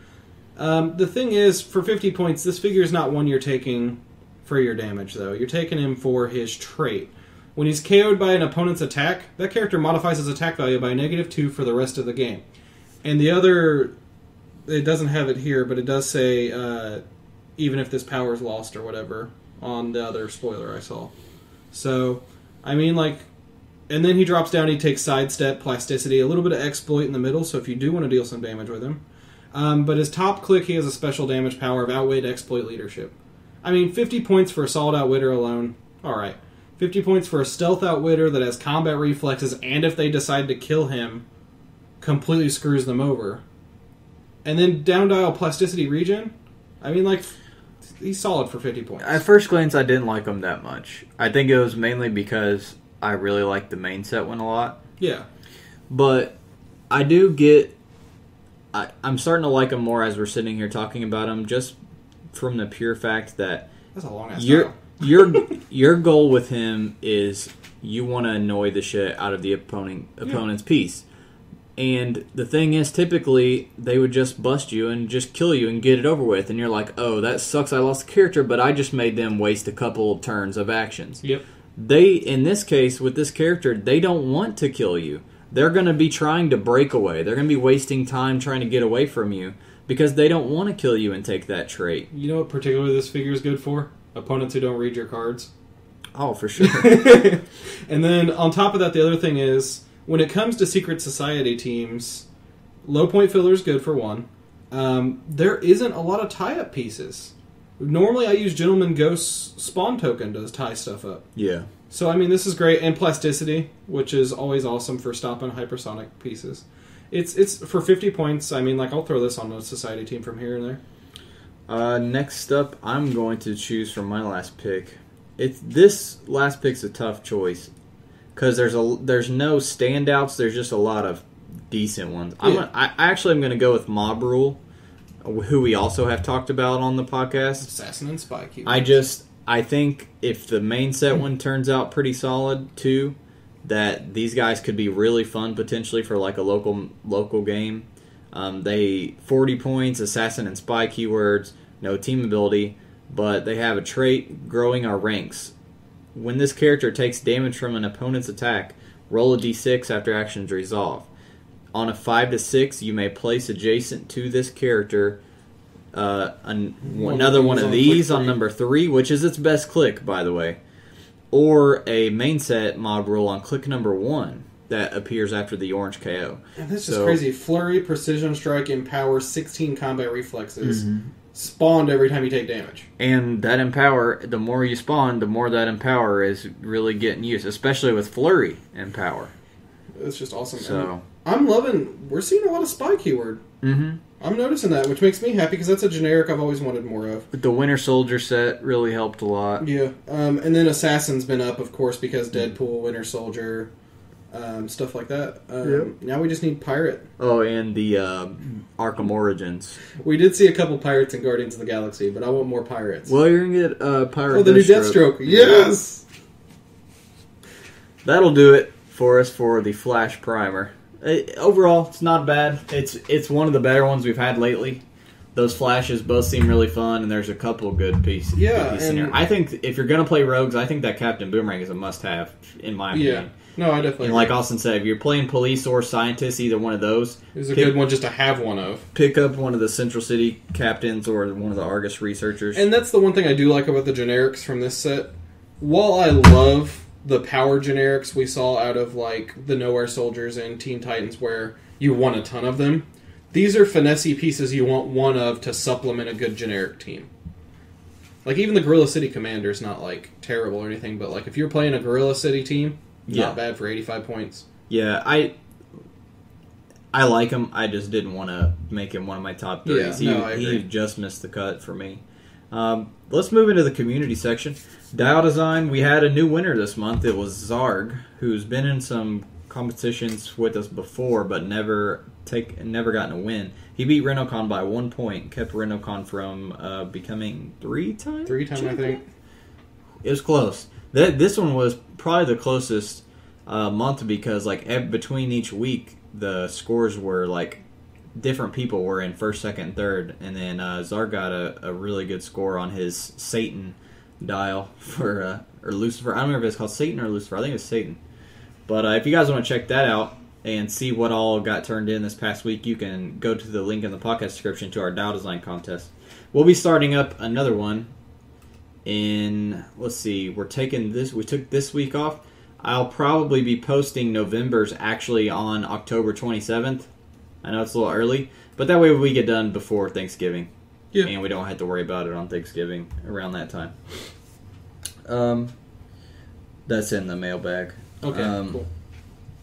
Speaker 2: The thing is, for 50 points, this figure is not one you're taking for your damage, though. You're taking him for his trait. When he's KO'd by an opponent's attack, that character modifies his attack value by -2 for the rest of the game. And the other... It doesn't have it here, but it does say
Speaker 3: even if this power is lost or whatever, on the other spoiler I saw. So, I mean, like, and then he drops down, he takes sidestep, plasticity, a little bit of exploit in the middle, so if you do want to deal some damage with him. But his top click, he has a special damage power of outweighed exploit leadership. I mean, 50 points for a solid outwitter alone, alright. 50 points for a stealth outwitter that has combat reflexes, and if they decide to kill him, completely screws them over. And then down dial plasticity regen, I mean, like, he's solid for 50 points.
Speaker 1: At first glance, I didn't like him that much. I think it was mainly because I really liked the main set one a lot.
Speaker 3: Yeah.
Speaker 1: But I do get... I'm starting to like him more as we're sitting here talking about him, just from the pure fact that...
Speaker 3: That's a long-ass
Speaker 1: your goal with him is you want to annoy the shit out of the opponent's piece. And the thing is, typically, they would just bust you and just kill you and get it over with. And you're like, oh, that sucks, I lost the character, but I just made them waste a couple of turns of actions.
Speaker 3: Yep.
Speaker 1: They, in this case, with this character, they don't want to kill you. They're going to be trying to break away. They're going to be wasting time trying to get away from you because they don't want to kill you and take that trait.
Speaker 3: You know what particularly this figure is good for? Opponents who don't read your cards.
Speaker 1: Oh, for sure.
Speaker 3: And then, on top of that, the other thing is... When it comes to Secret Society teams, low point filler is good for one. There isn't a lot of tie-up pieces. Normally I use Gentleman Ghost's spawn token to tie stuff up.
Speaker 1: Yeah.
Speaker 3: So, I mean, this is great. And plasticity, which is always awesome for stopping hypersonic pieces. It's for 50 points. I mean, like, I'll throw this on a Society team from here and there.
Speaker 1: Next up, I'm going to choose from my last pick. This last pick's a tough choice. Because there's no standouts, there's just a lot of decent ones.
Speaker 3: Yeah.
Speaker 1: I actually am going to go with Mob Rule, who we also have talked about on the podcast.
Speaker 3: Assassin and Spy Keeper.
Speaker 1: I think if the main set one turns out pretty solid too, that these guys could be really fun potentially for like a local game. They 40 points, Assassin and Spy keywords, no team ability, but they have a trait, growing our ranks. When this character takes damage from an opponent's attack, roll a d6 after actions resolve. On a 5 to 6, you may place adjacent to this character another one of these on number 3, which is its best click, by the way. Or a main set mob rule on click number 1 that appears after the orange KO.
Speaker 2: And this is crazy. Flurry, Precision Strike, Empower, 16 combat reflexes. Mm-hmm. Spawned every time you take damage.
Speaker 1: And that Empower, the more you spawn, the more that Empower is really getting used, especially with Flurry Empower.
Speaker 2: It's just awesome.
Speaker 1: So
Speaker 2: we're seeing a lot of Spy keyword.
Speaker 1: Mm-hmm.
Speaker 2: I'm noticing that, which makes me happy because that's a generic I've always wanted more of.
Speaker 1: The Winter Soldier set really helped a lot.
Speaker 2: Yeah. And then Assassin's been up, of course, because Deadpool, Winter Soldier, stuff like that.
Speaker 1: Yep.
Speaker 2: Now we just need Pirate.
Speaker 1: Oh, and the Arkham Origins.
Speaker 2: We did see a couple Pirates in Guardians of the Galaxy, but I want more Pirates.
Speaker 1: Well, you're going to get Pirate
Speaker 2: the new Deathstroke. Yes!
Speaker 1: That'll do it for us for the Flash Primer. Overall, it's not bad. It's one of the better ones we've had lately. Those flashes both seem really fun, and there's a couple good pieces.
Speaker 2: Yeah,
Speaker 1: in here. I think if you're going to play Rogues, I think that Captain Boomerang is a must-have, in my opinion.
Speaker 2: Yeah. No, I definitely
Speaker 1: And like Austin said, if you're playing Police or Scientist, either one of those...
Speaker 2: It's a good one just to have one of.
Speaker 1: Pick up one of the Central City Captains or one of the Argus Researchers.
Speaker 2: And that's the one thing I do like about the generics from this set. While I love the power generics we saw out of like the Nowhere Soldiers and Teen Titans where you want a ton of them, these are finessey pieces you want one of to supplement a good generic team. Like even the Gorilla City Commander is not like terrible or anything, but like if you're playing a Gorilla City team, not bad for 85 points.
Speaker 1: Yeah, I like him. I just didn't want to make him one of my top 30s.
Speaker 2: Yeah,
Speaker 1: he just missed the cut for me. Let's move into the community section. Dial Design, we had a new winner this month. It was Zarg, who's been in some competitions with us before, but never gotten a win. He beat Renocon by 1 point, kept Renocon from becoming 3-time?
Speaker 2: 3-time, I think.
Speaker 1: It was close. This one was probably the closest month because like between each week, the scores were like different people were in first, second, third, and then Zarg got a really good score on his Satan dial for or Lucifer. I don't remember if it's called Satan or Lucifer. I think it's Satan. But if you guys want to check that out, and see what all got turned in this past week, you can go to the link in the podcast description to our Dow Design contest. We'll be starting up another one in, let's see, we took this week off. I'll probably be posting November's actually on October 27th. I know it's a little early, but that way we get done before Thanksgiving. Yeah. And we don't have to worry about it on Thanksgiving around that time. That's in the mailbag.
Speaker 3: Okay, cool.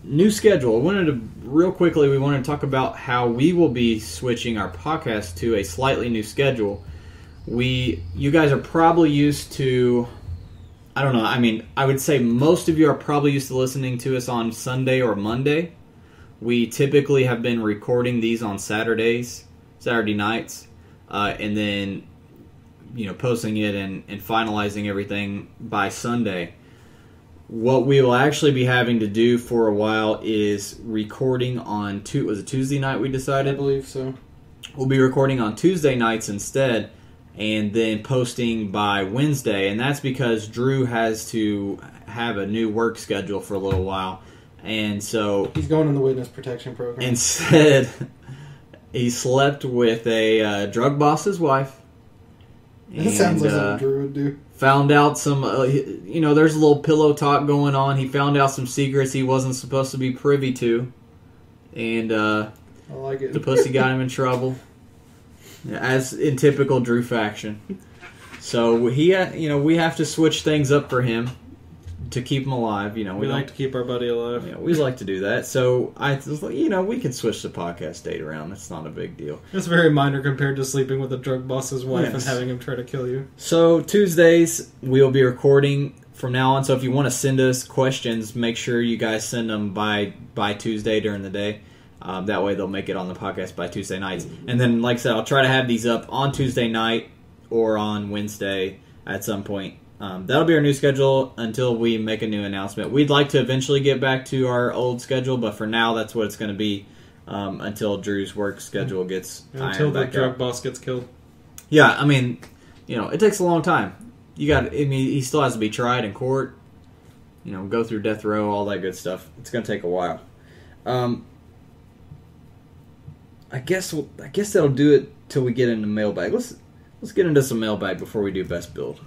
Speaker 1: New schedule. We wanted to talk about how we will be switching our podcast to a slightly new schedule. You guys are probably used to, I don't know, I mean, I would say most of you are probably used to listening to us on Sunday or Monday. We typically have been recording these on Saturday nights, and then, posting it and finalizing everything by Sunday. What we will actually be having to do for a while is recording on was it Tuesday night we decided?
Speaker 3: I believe so.
Speaker 1: We'll be recording on Tuesday nights instead, and then posting by Wednesday, and that's because Drew has to have a new work schedule for a little while, and so
Speaker 3: he's going in the witness protection program.
Speaker 1: Instead, he slept with a drug boss's wife.
Speaker 3: That sounds like something Drew would do.
Speaker 1: Found out some, there's a little pillow talk going on. He found out some secrets he wasn't supposed to be privy to, and
Speaker 3: I like it.
Speaker 1: The pussy got him in trouble, as in typical Drew fashion. So we have to switch things up for him to keep him alive. We
Speaker 3: like to keep our buddy alive.
Speaker 1: Yeah, we like to do that. So I was like, we can switch the podcast date around. It's not a big deal.
Speaker 3: It's very minor compared to sleeping with a drug boss's wife and having him try to kill you.
Speaker 1: So Tuesdays we'll be recording from now on. So if you want to send us questions, make sure you guys send them by Tuesday during the day. That way they'll make it on the podcast by Tuesday nights. And then, like I said, I'll try to have these up on Tuesday night or on Wednesday at some point. That'll be our new schedule until we make a new announcement. We'd like to eventually get back to our old schedule, but for now, that's what it's going to be until Drew's work schedule gets
Speaker 3: until the drug boss gets killed.
Speaker 1: Yeah, I mean, it takes a long time. He still has to be tried in court. Go through death row, all that good stuff. It's going to take a while. I guess that'll do it till we get into mailbag. Let's get into some mailbag before we do best build.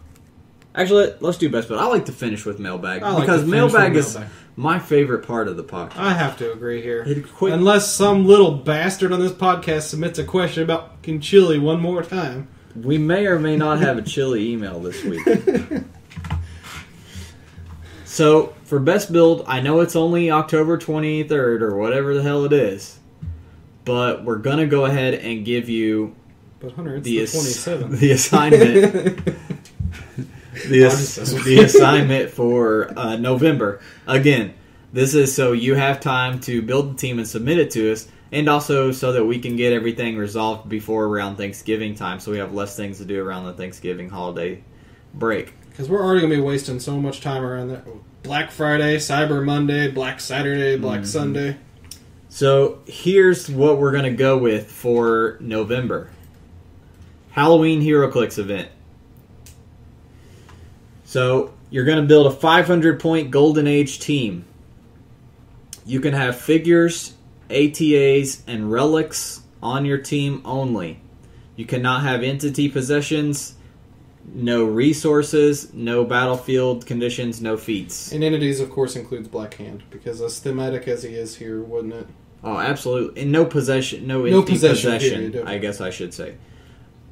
Speaker 1: Actually, let's do best build. I like to finish with mailbag because mailbag is my favorite part of the podcast.
Speaker 3: I have to agree here. Unless some little bastard on this podcast submits a question about chili one more time.
Speaker 1: We may or may not have a chili email this week. So, for best build, I know it's only October 23rd or whatever the hell it is, but we're going to go ahead and give you
Speaker 3: the 27th.
Speaker 1: The assignment. The assignment for November. Again, this is so you have time to build the team and submit it to us, and also so that we can get everything resolved before around Thanksgiving time, so we have less things to do around the Thanksgiving holiday break.
Speaker 3: Because we're already going to be wasting so much time around that. Black Friday, Cyber Monday, Black Saturday, Black Sunday.
Speaker 1: So here's what we're going to go with for November. Halloween Heroclix event. So, you're going to build a 500-point Golden Age team. You can have figures, ATAs, and relics on your team only. You cannot have entity possessions, no resources, no battlefield conditions, no feats.
Speaker 3: And entities, of course, includes Black Hand, because as thematic as he is here, wouldn't it?
Speaker 1: Oh, absolutely. And no possession, no entity possession, period, I guess I should say.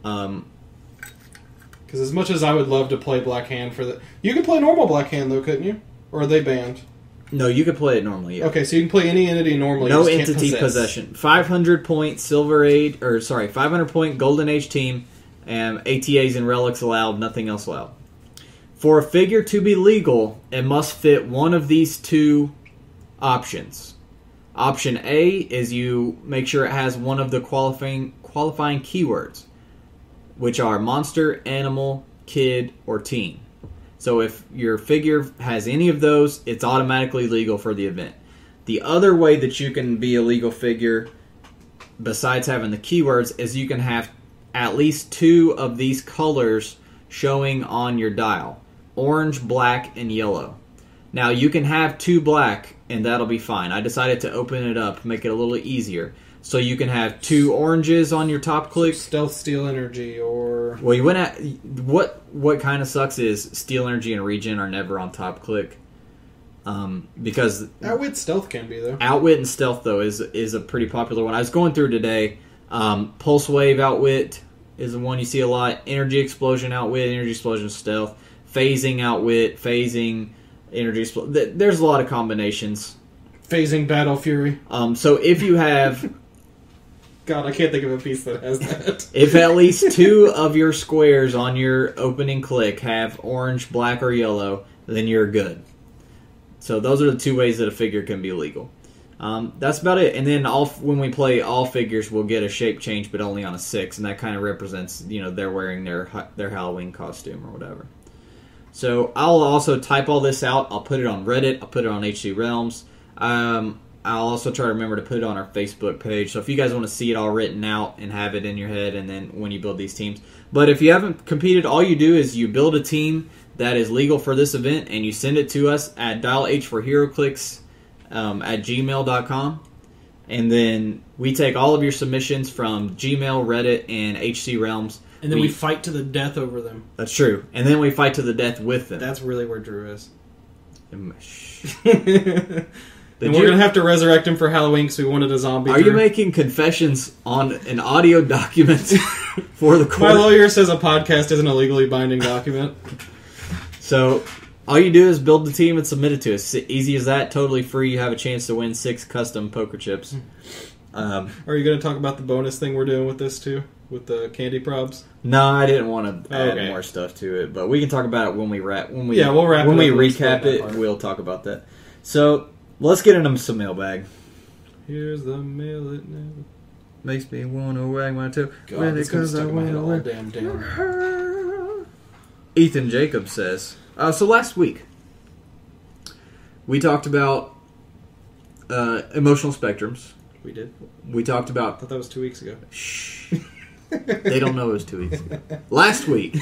Speaker 3: Because as much as I would love to play Black Hand for the... You could play normal Black Hand, though, couldn't you? Or are they banned?
Speaker 1: No, you could play it normally, yeah.
Speaker 3: Okay, so you can play any entity normally.
Speaker 1: No entity possession. 500-point 500-point Golden Age team, and ATAs and relics allowed, nothing else allowed. For a figure to be legal, it must fit one of these two options. Option A is you make sure it has one of the qualifying keywords, which are monster, animal, kid, or teen. So if your figure has any of those, it's automatically legal for the event. The other way that you can be a legal figure, besides having the keywords, is you can have at least two of these colors showing on your dial. Orange, black, and yellow. Now, you can have 2 black, and that'll be fine. I decided to open it up, make it a little easier. So you can have 2 oranges on your top click.
Speaker 3: Stealth, Steel Energy, or...
Speaker 1: Well, you went at... What kind of sucks is Steel Energy and Regen are never on top click. Because...
Speaker 3: Outwit Stealth can be, though.
Speaker 1: Outwit and Stealth, though, is a pretty popular one. I was going through today. Pulse Wave Outwit is the one you see a lot. Energy Explosion Outwit, Energy Explosion Stealth. Phasing Outwit, Phasing... Energy Explosion. There's a lot of combinations.
Speaker 3: Phasing Battle Fury.
Speaker 1: So if you have...
Speaker 3: God, I can't think of a piece that has that.
Speaker 1: If at least 2 of your squares on your opening click have orange, black, or yellow, then you're good. So those are the 2 ways that a figure can be legal. That's about it. And then when we play all figures, we'll get a shape change, but only on a 6, and that kind of represents, they're wearing their Halloween costume or whatever. So I'll also type all this out. I'll put it on Reddit. I'll put it on HC Realms. I'll also try to remember to put it on our Facebook page. So if you guys want to see it all written out and have it in your head, and then when you build these teams. But if you haven't competed, all you do is you build a team that is legal for this event, and you send it to us at dialh4heroclix at gmail.com. And then we take all of your submissions from Gmail, Reddit, and HC Realms.
Speaker 3: And then we fight to the death over them.
Speaker 1: That's true. And then we fight to the death with them.
Speaker 3: That's really where Drew is.
Speaker 2: And we're going to have to resurrect him for Halloween because we wanted a zombie.
Speaker 1: Are you making confessions on an audio document for the court?
Speaker 2: My lawyer says a podcast isn't a legally binding document.
Speaker 1: So, all you do is build the team and submit it to us. Easy as that, totally free. You have a chance to win 6 custom poker chips.
Speaker 2: Are you going to talk about the bonus thing we're doing with this too? With the candy probs?
Speaker 1: No, I didn't want to add more stuff to it, but we can talk about it when we wrap. We'll
Speaker 2: wrap.
Speaker 1: When we recap it, we'll talk about that. So let's get into some mailbag.
Speaker 2: Here's the mail it now.
Speaker 1: Makes me wanna wag my tail.
Speaker 2: God, it's gonna stuck in my head all damn down.
Speaker 1: Ethan Jacobs says. So last week we talked about emotional spectrums.
Speaker 2: We did.
Speaker 1: We talked about.
Speaker 2: I thought that was 2 weeks ago.
Speaker 1: Shh. They don't know it was 2 weeks ago. Last week.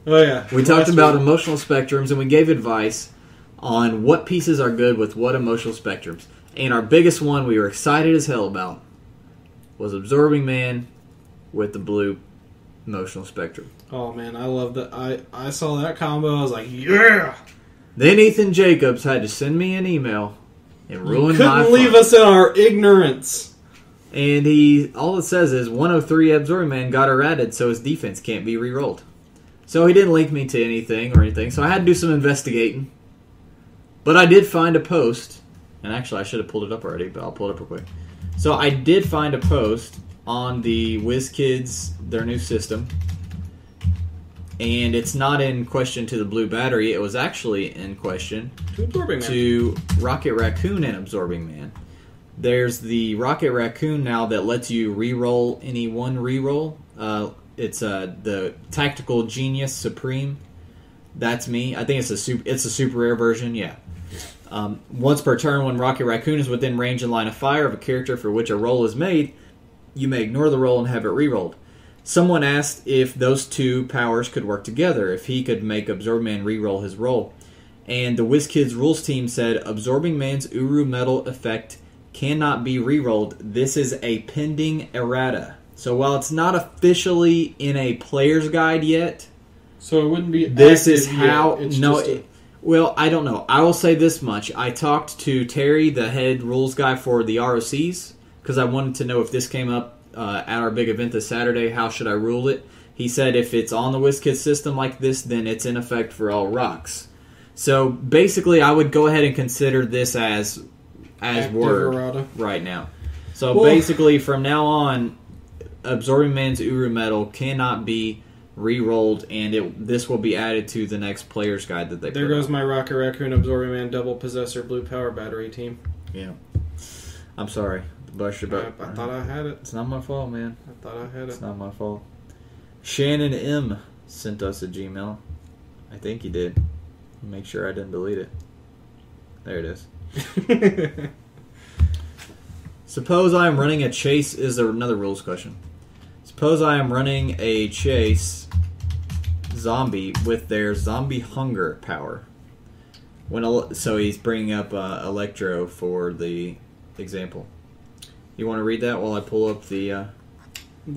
Speaker 2: Oh yeah.
Speaker 1: We talked about emotional spectrums, and we gave advice on what pieces are good with what emotional spectrums. And our biggest one we were excited as hell about was Absorbing Man with the blue emotional spectrum.
Speaker 2: Oh man, I love that. I saw that combo. I was like, yeah.
Speaker 1: Then Ethan Jacobs had to send me an email and ruin my fun.
Speaker 2: Couldn't leave us in our ignorance.
Speaker 1: And all it says is 103 Absorbing Man got errated, so his defense can't be re-rolled. So he didn't link me to anything, so I had to do some investigating. But I did find a post, and actually I should have pulled it up already, but I'll pull it up real quick. So I did find a post on the WizKids, their new system, and it's not in question to the blue battery. It was actually in question to Rocket Raccoon and Absorbing Man. There's the Rocket Raccoon now that lets you re-roll any one re-roll. It's the Tactical Genius Supreme. That's me. I think it's a super rare version. Yeah. Once per turn, when Rocket Raccoon is within range and line of fire of a character for which a roll is made, you may ignore the roll and have it re-rolled. Someone asked if those 2 powers could work together, if he could make Absorbing Man re-roll his roll. And the WizKids rules team said Absorbing Man's Uru Metal effect cannot be re-rolled. This is a pending errata. So while it's not officially in a player's guide yet,
Speaker 2: so it wouldn't be.
Speaker 1: This is how.
Speaker 2: Yet.
Speaker 1: Well, I don't know. I will say this much. I talked to Terry, the head rules guy for the ROCs, because I wanted to know if this came up at our big event this Saturday, how should I rule it? He said if it's on the WizKids system like this, then it's in effect for all rocks. So basically, I would go ahead and consider this as word errata right now. So basically, from now on, Absorbing Man's Uru Metal cannot be re-rolled, and this will be added to the next player's guide that they
Speaker 2: There
Speaker 1: put
Speaker 2: goes
Speaker 1: out.
Speaker 2: my Rocket Raccoon Absorbing Man Double Possessor Blue Power Battery team.
Speaker 1: Yeah. I'm sorry. Bust your butt.
Speaker 2: I thought I had it.
Speaker 1: It's not my fault, man.
Speaker 2: I thought I had it.
Speaker 1: It's not my fault. Shannon M. sent us a Gmail. I think he did. Make sure I didn't delete it. There it is. Suppose I am running a chase is another rules question. Suppose I am running a chase zombie with their zombie hunger power. So he's bringing up Electro for the example. You want to read that while I pull up the...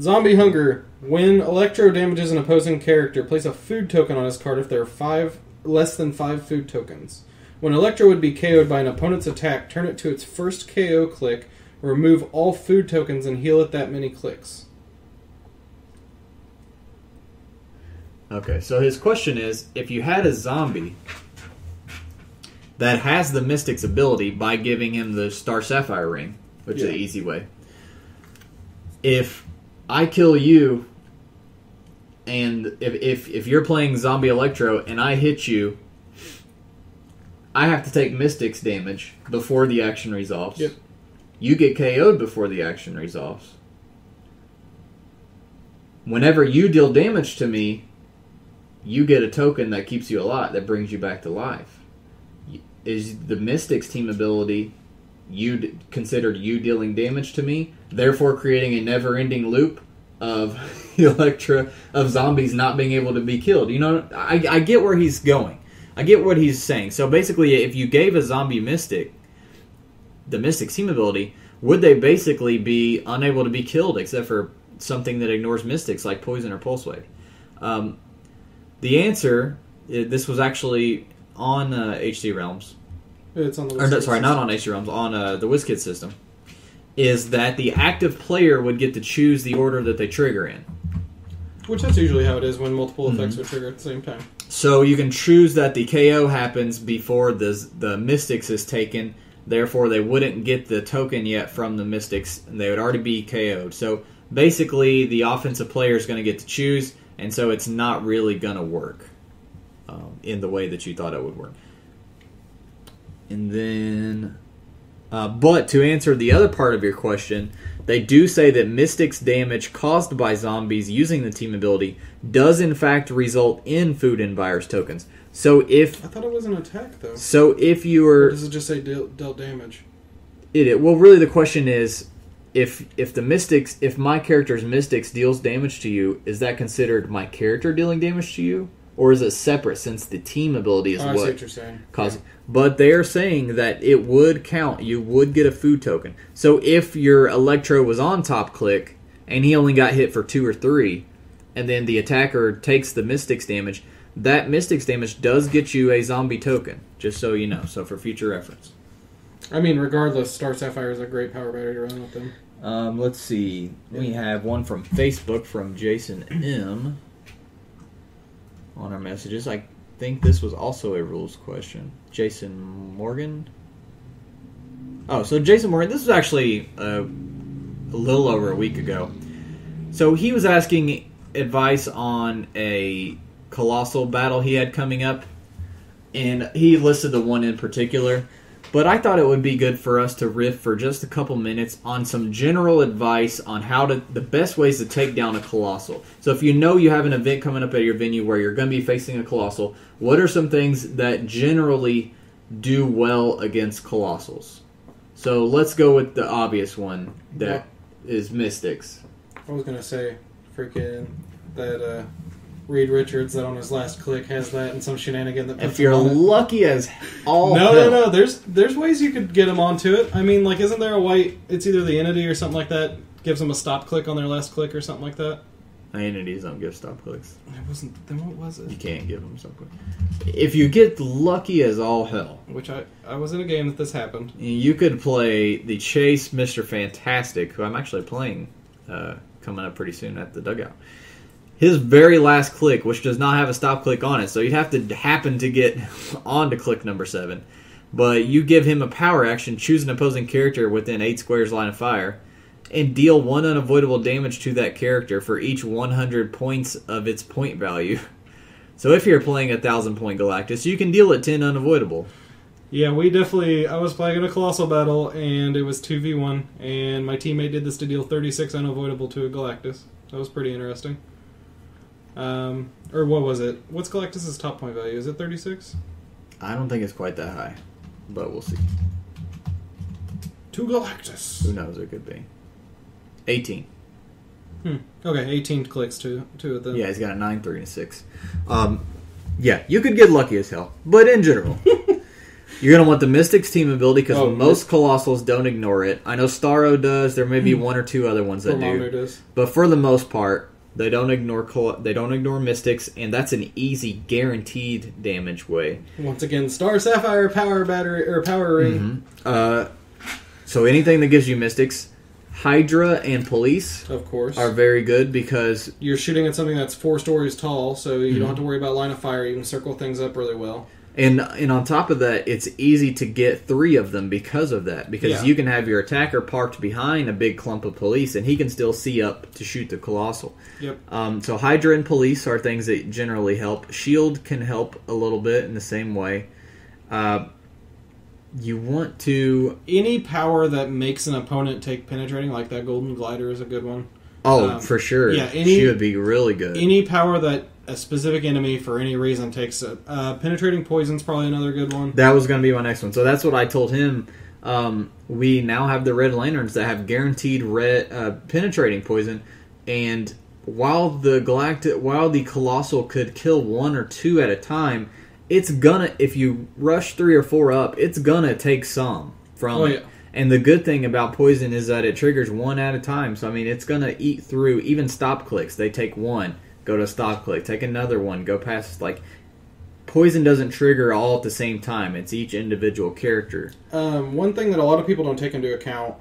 Speaker 3: Zombie Hunger. When Electro damages an opposing character, place a food token on his card if there are less than 5 food tokens. When Electro would be KO'd by an opponent's attack, turn it to its first KO click, remove all food tokens, and heal it that many clicks.
Speaker 1: Okay, so his question is, if you had a zombie that has the Mystic's ability by giving him the Star Sapphire ring, which is the easy way, if I kill you, and if you're playing Zombie Electro and I hit you, I have to take Mystic's damage before the action resolves.
Speaker 3: Yep.
Speaker 1: You get KO'd before the action resolves. Whenever you deal damage to me, you get a token that keeps you alive, that brings you back to life. Is the Mystic's team ability considered you dealing damage to me, therefore creating a never-ending loop of of zombies not being able to be killed? You know, I get where he's going. I get what he's saying. So basically, if you gave a zombie Mystic the Mystic's team ability, would they basically be unable to be killed except for something that ignores Mystics like Poison or Pulse Wave? The answer, this was actually on HD Realms.
Speaker 3: It's on the WizKids
Speaker 1: sorry, not on HD Realms, on the WizKids system, is that the active player would get to choose the order that they trigger in.
Speaker 3: Which that's usually how it is when multiple effects are triggered at the same time.
Speaker 1: So you can choose that the KO happens before the Mystics is taken, therefore they wouldn't get the token yet from the Mystics, and they would already be KO'd. So basically the offensive player is going to get to choose, and so it's not really going to work in the way that you thought it would work. And then, but to answer the other part of your question, they do say that Mystic's damage caused by zombies using the team ability does in fact result in food and virus tokens. So if...
Speaker 3: I thought it was an attack, though.
Speaker 1: So if you were...
Speaker 3: Or does it just say dealt damage?
Speaker 1: Well, really the question is, if my character's Mystics deals damage to you, is that considered my character dealing damage to you? Or is it separate since the team ability is
Speaker 3: I see what you're saying.
Speaker 1: Causing? Yeah. But they're saying that it would count. You would get a food token. So if your Electro was on top click and he only got hit for 2 or 3, and then the attacker takes the Mystics damage, that Mystics damage does get you a zombie token, just so you know. So for future reference.
Speaker 3: I mean, regardless, Star Sapphire is a great power battery to run with them.
Speaker 1: Let's see. We have one from Facebook from Jason M. on our messages. I think this was also a rules question. Jason Morgan. Oh, so Jason Morgan, this was actually a little over a week ago. So he was asking advice on a colossal battle he had coming up, and he listed the one in particular. But I thought it would be good for us to riff for just a couple minutes on some general advice on the best ways to take down a colossal. So if you know you have an event coming up at your venue where you're going to be facing a colossal, what are some things that generally do well against colossals? So let's go with the obvious one that is Mystics.
Speaker 3: I was going to say freaking that Reed Richards that on his last click has that and some shenanigan that puts
Speaker 1: if you're lucky as all
Speaker 3: No. There's ways you could get him onto it. I mean, like, isn't there a white? It's either the entity or something like that gives them a stop click on their last click or something like that.
Speaker 1: Entities don't give stop clicks.
Speaker 3: It wasn't. Then what was it?
Speaker 1: You can't give them stop clicks. If you get lucky as all hell,
Speaker 3: which I was in a game that this happened.
Speaker 1: You could play the Chase Mr. Fantastic, who I'm actually playing coming up pretty soon at the Dugout. His very last click, which does not have a stop click on it, so you'd have to happen to get onto click number 7. But you give him a power action, choose an opposing character within 8 squares line of fire, and deal 1 unavoidable damage to that character for each 100 points of its point value. So if you're playing 1,000 point Galactus, you can deal it 10 unavoidable.
Speaker 3: Yeah, I was playing in a Colossal battle, and it was 2v1, and my teammate did this to deal 36 unavoidable to a Galactus. That was pretty interesting. Or what was it? What's Galactus' top point value? Is it 36?
Speaker 1: I don't think it's quite that high, but we'll see.
Speaker 3: To Galactus.
Speaker 1: Who knows? It could be 18.
Speaker 3: Okay, 18 clicks to it then.
Speaker 1: Yeah, he's got a 9, 3, and a 6. Yeah, you could get lucky as hell, but in general, You're going to want the Mystic's team ability because
Speaker 3: Oh,
Speaker 1: most Colossals don't ignore it. I know Starro does. There may be one or two other ones that
Speaker 3: Dormammu
Speaker 1: do.
Speaker 3: does.
Speaker 1: But for the most part, they don't ignore Mystics, and that's an easy, guaranteed damage way.
Speaker 3: Once again, Star Sapphire power battery or power ring.
Speaker 1: So anything that gives you Mystics, Hydra and Police
Speaker 3: Of course.
Speaker 1: are very good because
Speaker 3: You're shooting at something that's 4 stories tall, so you don't have to worry about line of fire. You can circle things up really well.
Speaker 1: and on top of that, it's easy to get 3 of them because of that. Because
Speaker 3: Yeah.
Speaker 1: you can have your attacker parked behind a big clump of Police, and he can still see up to shoot the Colossal.
Speaker 3: Yep.
Speaker 1: So Hydra and Police are things that generally help. Shield can help a little bit in the same way. You want to...
Speaker 3: Any power that makes an opponent take penetrating, like that golden glider is a good one.
Speaker 1: for sure.
Speaker 3: yeah,
Speaker 1: she would be really good.
Speaker 3: Any power that a specific enemy, for any reason, takes it. Penetrating poison's probably another good one.
Speaker 1: That was going to be my next one. So that's what I told him. We now have the Red Lanterns that have guaranteed red penetrating poison, and while the Colossal could kill 1 or 2 at a time, it's gonna, if you rush 3 or 4 up, it's gonna take some from it.
Speaker 3: Yeah.
Speaker 1: And the good thing about poison is that it triggers 1 at a time. So I mean, it's gonna eat through even stop clicks. They take 1, go to stop click, take another one, go past. Like, poison doesn't trigger all at the same time. It's each individual character.
Speaker 3: One thing that a lot of people don't take into account,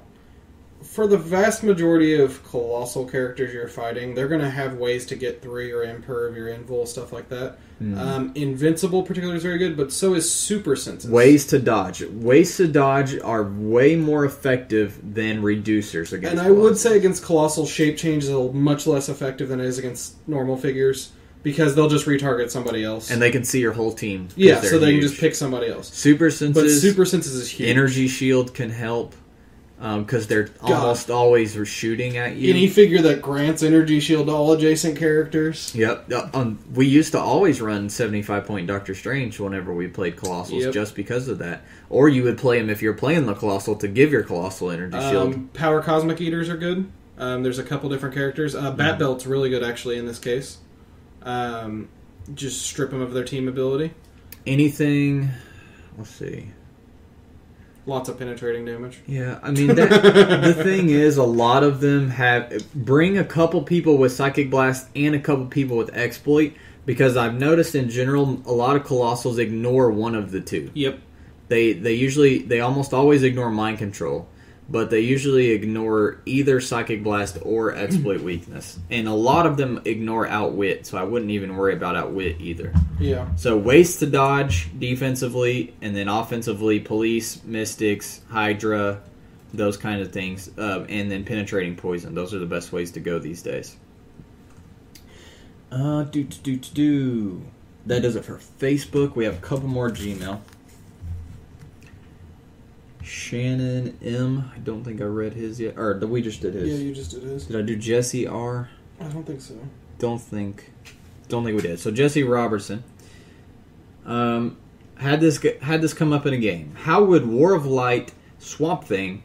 Speaker 3: for the vast majority of Colossal characters you're fighting, they're going to have ways to get through your Imperv, your Invul, stuff like that. Invincible particularly is very good, but so is Super Senses.
Speaker 1: Ways to dodge. Ways to dodge are way more effective than reducers against
Speaker 3: And I would
Speaker 1: Colossals.
Speaker 3: say against Colossal, Shape Change is much less effective than it is against normal figures, because they'll just retarget somebody else.
Speaker 1: And they can see your whole team. 'cause
Speaker 3: yeah,
Speaker 1: they're
Speaker 3: so they can
Speaker 1: huge.
Speaker 3: just pick somebody else.
Speaker 1: Super
Speaker 3: But
Speaker 1: Senses,
Speaker 3: Super Senses is huge.
Speaker 1: Energy Shield can help because they're almost always shooting at you.
Speaker 3: Any figure that grants Energy Shield to all adjacent characters.
Speaker 1: Yep. We used to always run 75-point Doctor Strange whenever we played Colossals just because of that. Or you would play him if you're playing the Colossal to give your Colossal Energy Shield.
Speaker 3: Power Cosmic Eaters are good. There's a couple different characters. Bat Belt's really good, actually, in this case. Just strip them of their team ability.
Speaker 1: Anything... Let's see.
Speaker 3: Lots of penetrating damage.
Speaker 1: Yeah, I mean, the thing is, a lot of them bring a couple people with Psychic Blast and a couple people with Exploit, because I've noticed in general, a lot of Colossals ignore one of the two.
Speaker 3: Yep.
Speaker 1: They almost always ignore Mind Control, but they usually ignore either Psychic Blast or Exploit weakness. And a lot of them ignore Outwit, so I wouldn't even worry about Outwit either.
Speaker 3: Yeah.
Speaker 1: So ways to dodge defensively, and then offensively, Police, Mystics, Hydra, those kind of things, and then penetrating poison. Those are the best ways to go these days. That does it for Facebook. We have a couple more Gmail. Shannon M. I don't think I read his yet. Or we just did his.
Speaker 3: Yeah, you just did his.
Speaker 1: Did I do Jesse R?
Speaker 3: I don't think so.
Speaker 1: Don't think we did. So Jesse Robertson had this come up in a game. How would War of Light Swamp Thing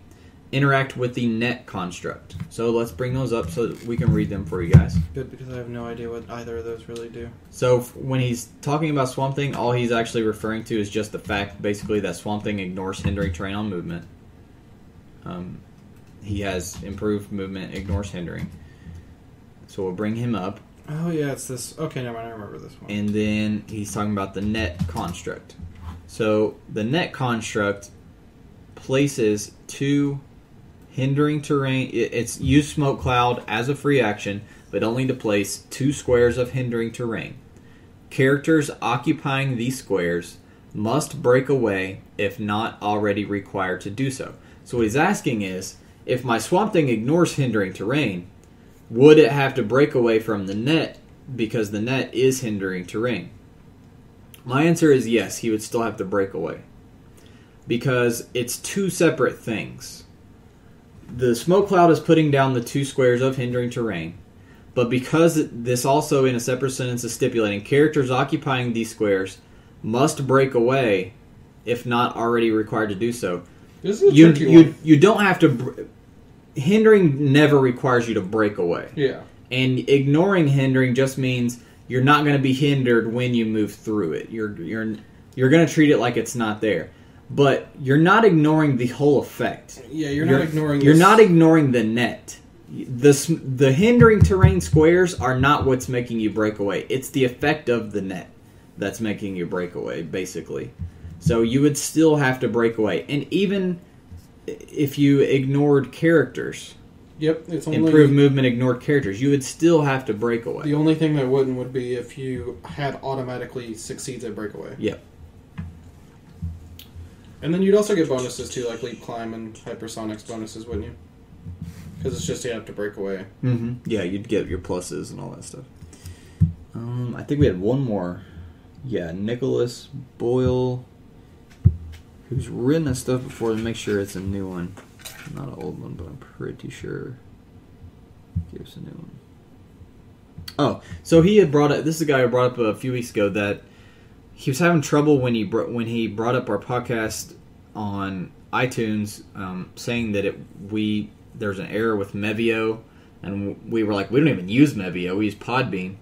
Speaker 1: interact with the net construct? So let's bring those up so that we can read them for you guys.
Speaker 3: Good, because I have no idea what either of those really do.
Speaker 1: So when he's talking about Swamp Thing, all he's actually referring to is just the fact, basically, that Swamp Thing ignores hindering terrain on movement. He has improved movement, ignores hindering. So we'll bring him up.
Speaker 3: Oh, yeah, it's this. Okay, never mind, I remember this one.
Speaker 1: And then he's talking about the net construct. So the net construct places 2 hindering terrain. It's use Smoke Cloud as a free action, but only to place 2 squares of hindering terrain. Characters occupying these squares must break away if not already required to do so. So what he's asking is, if my Swamp Thing ignores hindering terrain, would it have to break away from the net because the net is hindering terrain? My answer is yes, he would still have to break away. Because it's 2 separate things. The Smoke Cloud is putting down the 2 squares of hindering terrain, but because this also in a separate sentence is stipulating characters occupying these squares must break away if not already required to do so.
Speaker 3: This is a tricky one.
Speaker 1: You don't have to... Hindering never requires you to break away.
Speaker 3: Yeah.
Speaker 1: And ignoring hindering just means you're not going to be hindered when you move through it. You're going to treat it like it's not there. but you're not ignoring the whole effect.
Speaker 2: Yeah, you're not ignoring.
Speaker 1: You're not ignoring the net. The hindering terrain squares are not what's making you break away. It's the effect of the net that's making you break away, basically. So you would still have to break away, and even if you ignored characters.
Speaker 2: Yep, it's only
Speaker 1: improved movement, ignored characters. You would still have to break away.
Speaker 2: The only thing that wouldn't would be if you had automatically succeeds at breakaway.
Speaker 1: Yep.
Speaker 2: And then you'd also get bonuses too, like leap, climb, and hypersonics bonuses, wouldn't you? Because it's just you have to break away.
Speaker 1: Mm-hmm. Yeah, you'd get your pluses and all that stuff. I think we had one more. Yeah, Nicholas Boyle, who's written this stuff before to make sure it's a new one. Not an old one, but I'm pretty sure. Give us a new one. Oh, so he had brought up. This is a guy who brought up a few weeks ago that he was having trouble when he brought up our podcast on iTunes, saying that there's an error with Mevio, and we were like, we don't even use Mevio, we use Podbean,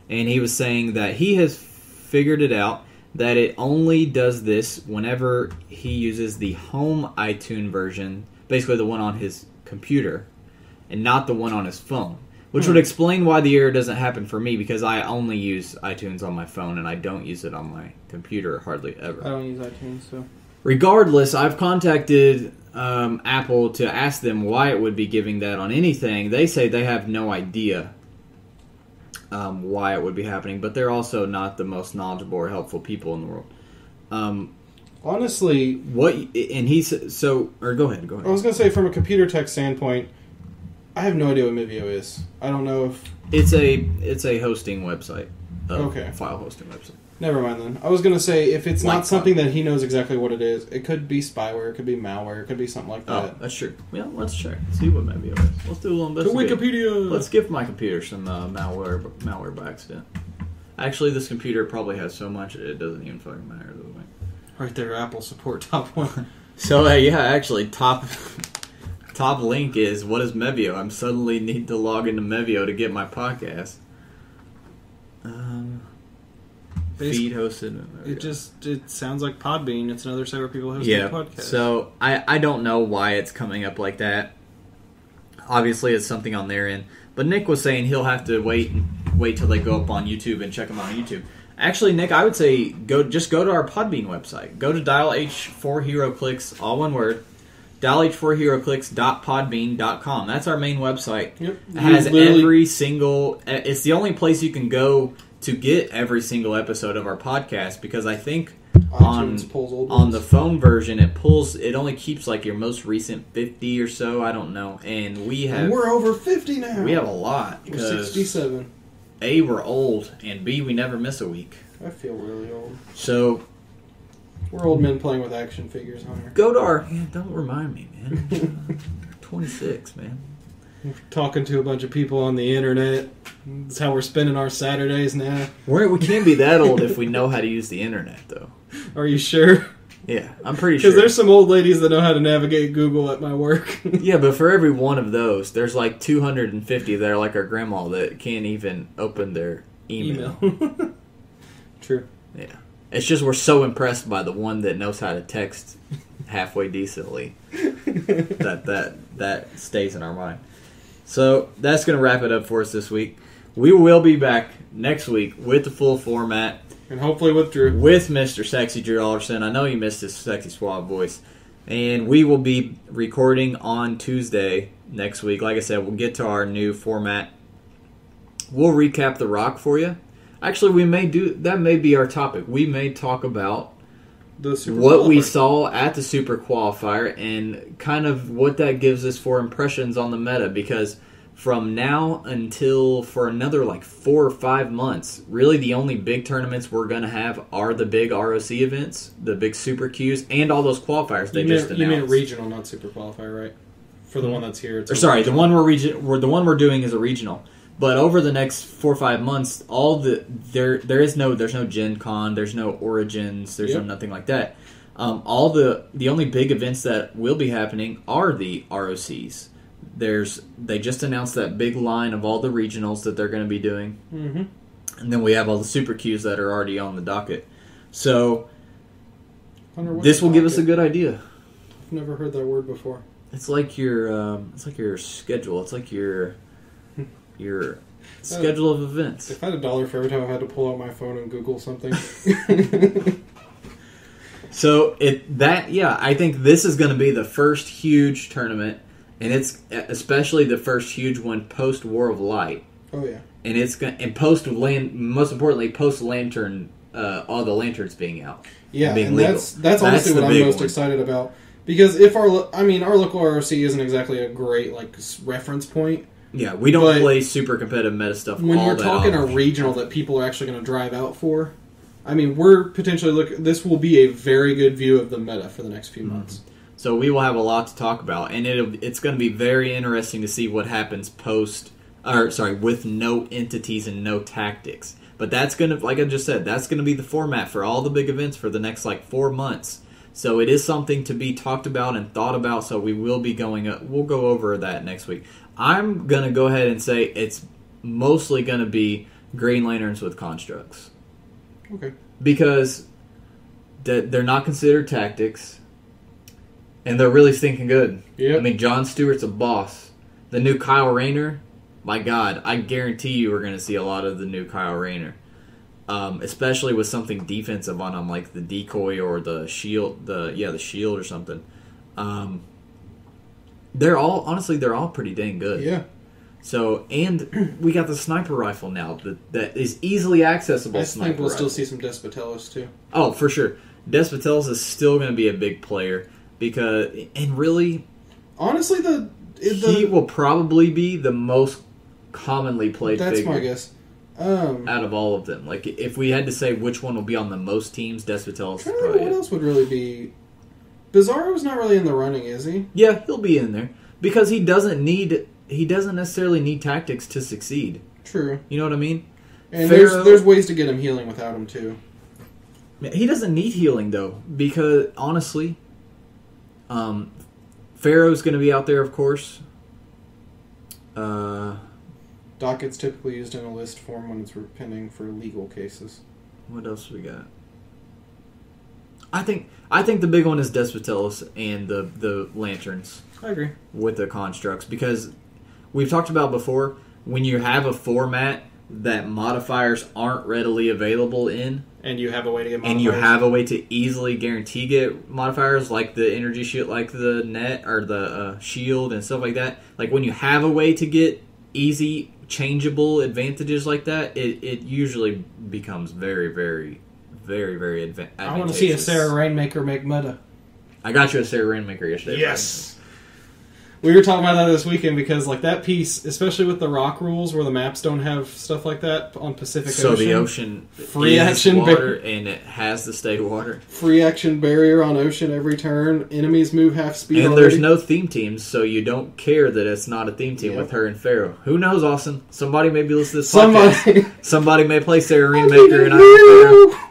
Speaker 1: and he was saying that he has figured it out that it only does this whenever he uses the home iTunes version. Basically the one on his computer, and not the one on his phone. Which would explain why the error doesn't happen for me, because I only use iTunes on my phone, and I don't use it on my computer hardly ever.
Speaker 2: I don't use iTunes, so...
Speaker 1: Regardless, I've contacted Apple to ask them why it would be giving that on anything. They say they have no idea why it would be happening, but they're also not the most knowledgeable or helpful people in the world.
Speaker 2: Honestly,
Speaker 1: what and he's so or go ahead.
Speaker 2: I was gonna say, from a computer tech standpoint, I have no idea what Mivio is. I don't know if
Speaker 1: it's a hosting website. Okay, file hosting website.
Speaker 2: Never mind then. I was gonna say, if it's not something that he knows exactly what it is, it could be spyware, it could be malware, it could be something like that.
Speaker 1: Oh, that's true. Yeah, let's check. See what Mivio is. Let's do a little investigation.
Speaker 2: To Wikipedia.
Speaker 1: Let's give my computer some malware by accident. Actually, this computer probably has so much it doesn't even fucking matter.
Speaker 2: Right there, Apple support top one.
Speaker 1: So yeah, actually, top link is what is Mevio? I'm suddenly need to log into Mevio to get my podcast. Feed hosted.
Speaker 2: It sounds like Podbean. It's another site where people host their podcast.
Speaker 1: So I don't know why it's coming up like that. Obviously, it's something on their end. But Nick was saying he'll have to wait till they go up on YouTube and check them out on YouTube. Actually, Nick, I would say go to our Podbean website. Go to Dial H4 Heroclix, all one word. dialh4heroclix.podbean.com. That's our main website.
Speaker 2: Yep.
Speaker 1: It has every single... It's the only place you can go to get every single episode of our podcast, because I think on the phone version it only keeps like your most recent 50 or so. I don't know. And
Speaker 2: we're over 50 now.
Speaker 1: We have a lot.
Speaker 2: We're 67.
Speaker 1: A, we're old, and B, we never miss a week.
Speaker 2: I feel really old.
Speaker 1: So...
Speaker 2: We're old men playing with action figures, Hunter.
Speaker 1: Go to our... Man, don't remind me, man. 26, man.
Speaker 2: We're talking to a bunch of people on the internet. That's how we're spending our Saturdays now.
Speaker 1: We can't be that old if we know how to use the internet, though.
Speaker 2: Are you sure?
Speaker 1: Yeah, I'm pretty sure.
Speaker 2: Because there's some old ladies that know how to navigate Google at my work.
Speaker 1: Yeah, but for every one of those, there's like 250 that are like our grandma that can't even open their email.
Speaker 2: True.
Speaker 1: Yeah. It's just we're so impressed by the one that knows how to text halfway decently that stays in our mind. So that's going to wrap it up for us this week. We will be back next week with the full format.
Speaker 2: And hopefully with Drew.
Speaker 1: With Mr. Sexy Drew Alderson. I know you missed his sexy suave voice. And we will be recording on Tuesday next week. Like I said, we'll get to our new format. We'll recap The Rock for you. Actually, that may be our topic. We may talk about what we saw at the Super Qualifier and kind of what that gives us for impressions on the meta, because from now until for another like 4 or 5 months, really the only big tournaments we're going to have are the big ROC events, the big Super Qs, and all those qualifiers they just announced.
Speaker 2: You mean regional, not Super Qualifier, right? For the one that's here.
Speaker 1: The one we're doing is a regional. But over the next 4 or 5 months, there's no Gen Con, there's no Origins, there's no nothing like that. The only big events that will be happening are the ROCs. They just announced that big line of all the regionals that they're going to be doing, and then we have all the Super Qs that are already on the docket. So
Speaker 2: Hunter, what's
Speaker 1: This will give us a
Speaker 2: pocket?
Speaker 1: good idea.
Speaker 2: I've never heard that word before.
Speaker 1: It's like your schedule. It's like your schedule of events.
Speaker 2: If I had $1 for every time I had to pull out my phone and Google something.
Speaker 1: So I think this is going to be the first huge tournament, and it's especially the first huge one post War of Light.
Speaker 2: Oh yeah.
Speaker 1: And it's post land. Most importantly, post Lantern. All the lanterns being out.
Speaker 2: Yeah,
Speaker 1: being
Speaker 2: and
Speaker 1: legal.
Speaker 2: that's honestly
Speaker 1: the
Speaker 2: what I'm
Speaker 1: big
Speaker 2: most
Speaker 1: one.
Speaker 2: excited about. Because if our local ROC isn't exactly a great reference point.
Speaker 1: Yeah, we don't
Speaker 2: But
Speaker 1: play super competitive meta stuff.
Speaker 2: When
Speaker 1: all
Speaker 2: you're
Speaker 1: that
Speaker 2: talking a
Speaker 1: often.
Speaker 2: regional that people are actually going to drive out for, I mean, we're potentially this will be a very good view of the meta for the next few months.
Speaker 1: So we will have a lot to talk about, and it's going to be very interesting to see what happens with no entities and no tactics. But that's going to, like I just said, that's going to be the format for all the big events for the next 4 months. So it is something to be talked about and thought about. So we will be we'll go over that next week. I'm going to go ahead and say it's mostly going to be Green Lanterns with constructs.
Speaker 2: Okay.
Speaker 1: Because they're not considered tactics, and they're really stinking good.
Speaker 2: Yep.
Speaker 1: I mean, John Stewart's a boss. The new Kyle Rayner, my God, I guarantee you we're going to see a lot of the new Kyle Rayner. Especially with something defensive on them, like the decoy or the shield, the shield or something. They're all pretty dang good.
Speaker 2: Yeah.
Speaker 1: So, and we got the sniper rifle now that is easily accessible.
Speaker 2: I think we'll still see some Despotellos too.
Speaker 1: Oh, for sure. Despotellos is still going to be a big player and really,
Speaker 2: honestly,
Speaker 1: he will probably be the most commonly played
Speaker 2: that's
Speaker 1: figure.
Speaker 2: my guess.
Speaker 1: Out of all of them. Like, if we had to say which one will be on the most teams, Despotellos is probably
Speaker 2: What
Speaker 1: it.
Speaker 2: else would really be? Bizarro's not really in the running, is he?
Speaker 1: Yeah, he'll be in there. Because he doesn't necessarily need tactics to succeed.
Speaker 2: True.
Speaker 1: You know what I mean?
Speaker 2: And
Speaker 1: Pharaoh-
Speaker 2: there's ways to get him healing without him too.
Speaker 1: He doesn't need healing, though. Because, honestly, Pharaoh's going to be out there, of course.
Speaker 2: Docket's typically used in a list form when it's pending for legal cases.
Speaker 1: What else we got? I think the big one is Despotellos and the lanterns
Speaker 2: I agree.
Speaker 1: with the constructs, because we've talked about before, when you have a format that modifiers aren't readily available in,
Speaker 3: And you have a way to get modifiers.
Speaker 1: and you have a way to easily guarantee get modifiers like the energy shield, like the net or the shield and stuff like that. Like, when you have a way to get easy changeable advantages like that, it usually becomes very, very, very, very advantageous.
Speaker 3: I want to see a Sarah Rainmaker make meta.
Speaker 1: I got you a Sarah Rainmaker yesterday.
Speaker 3: Yes. We were talking about that this weekend because, that piece, especially with the rock rules where the maps don't have stuff like that on Pacific
Speaker 1: So
Speaker 3: Ocean.
Speaker 1: the ocean
Speaker 2: Free
Speaker 1: is
Speaker 2: action
Speaker 1: water, and it has to stay water.
Speaker 2: Free action barrier on ocean every turn. Enemies move half speed.
Speaker 1: And
Speaker 2: already.
Speaker 1: there's no theme teams, so you don't care that it's not a theme team with her and Pharaoh. Who knows, Austin? Somebody may be listening to this podcast. Somebody may play Sarah Rainmaker and I am Pharaoh.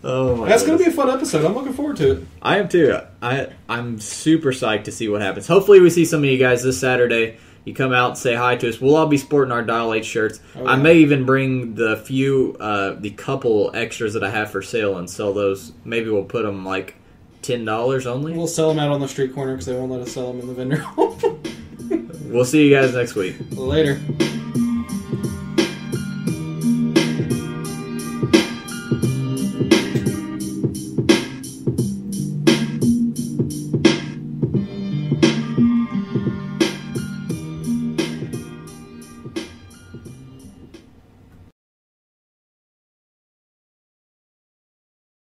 Speaker 1: Oh my
Speaker 3: That's going to
Speaker 1: goodness.
Speaker 3: be a fun episode. I'm looking forward to it.
Speaker 1: I am too. I'm super psyched to see what happens. Hopefully we see some of you guys this Saturday. You come out and say hi to us. We'll all be sporting our Dial H shirts.
Speaker 2: Oh, yeah.
Speaker 1: I may even bring the couple extras that I have for sale and sell those. Maybe we'll put them $10 only.
Speaker 2: We'll sell them out on the street corner because they won't let us sell them in the vendor hall.
Speaker 1: We'll see you guys next week.
Speaker 2: Later.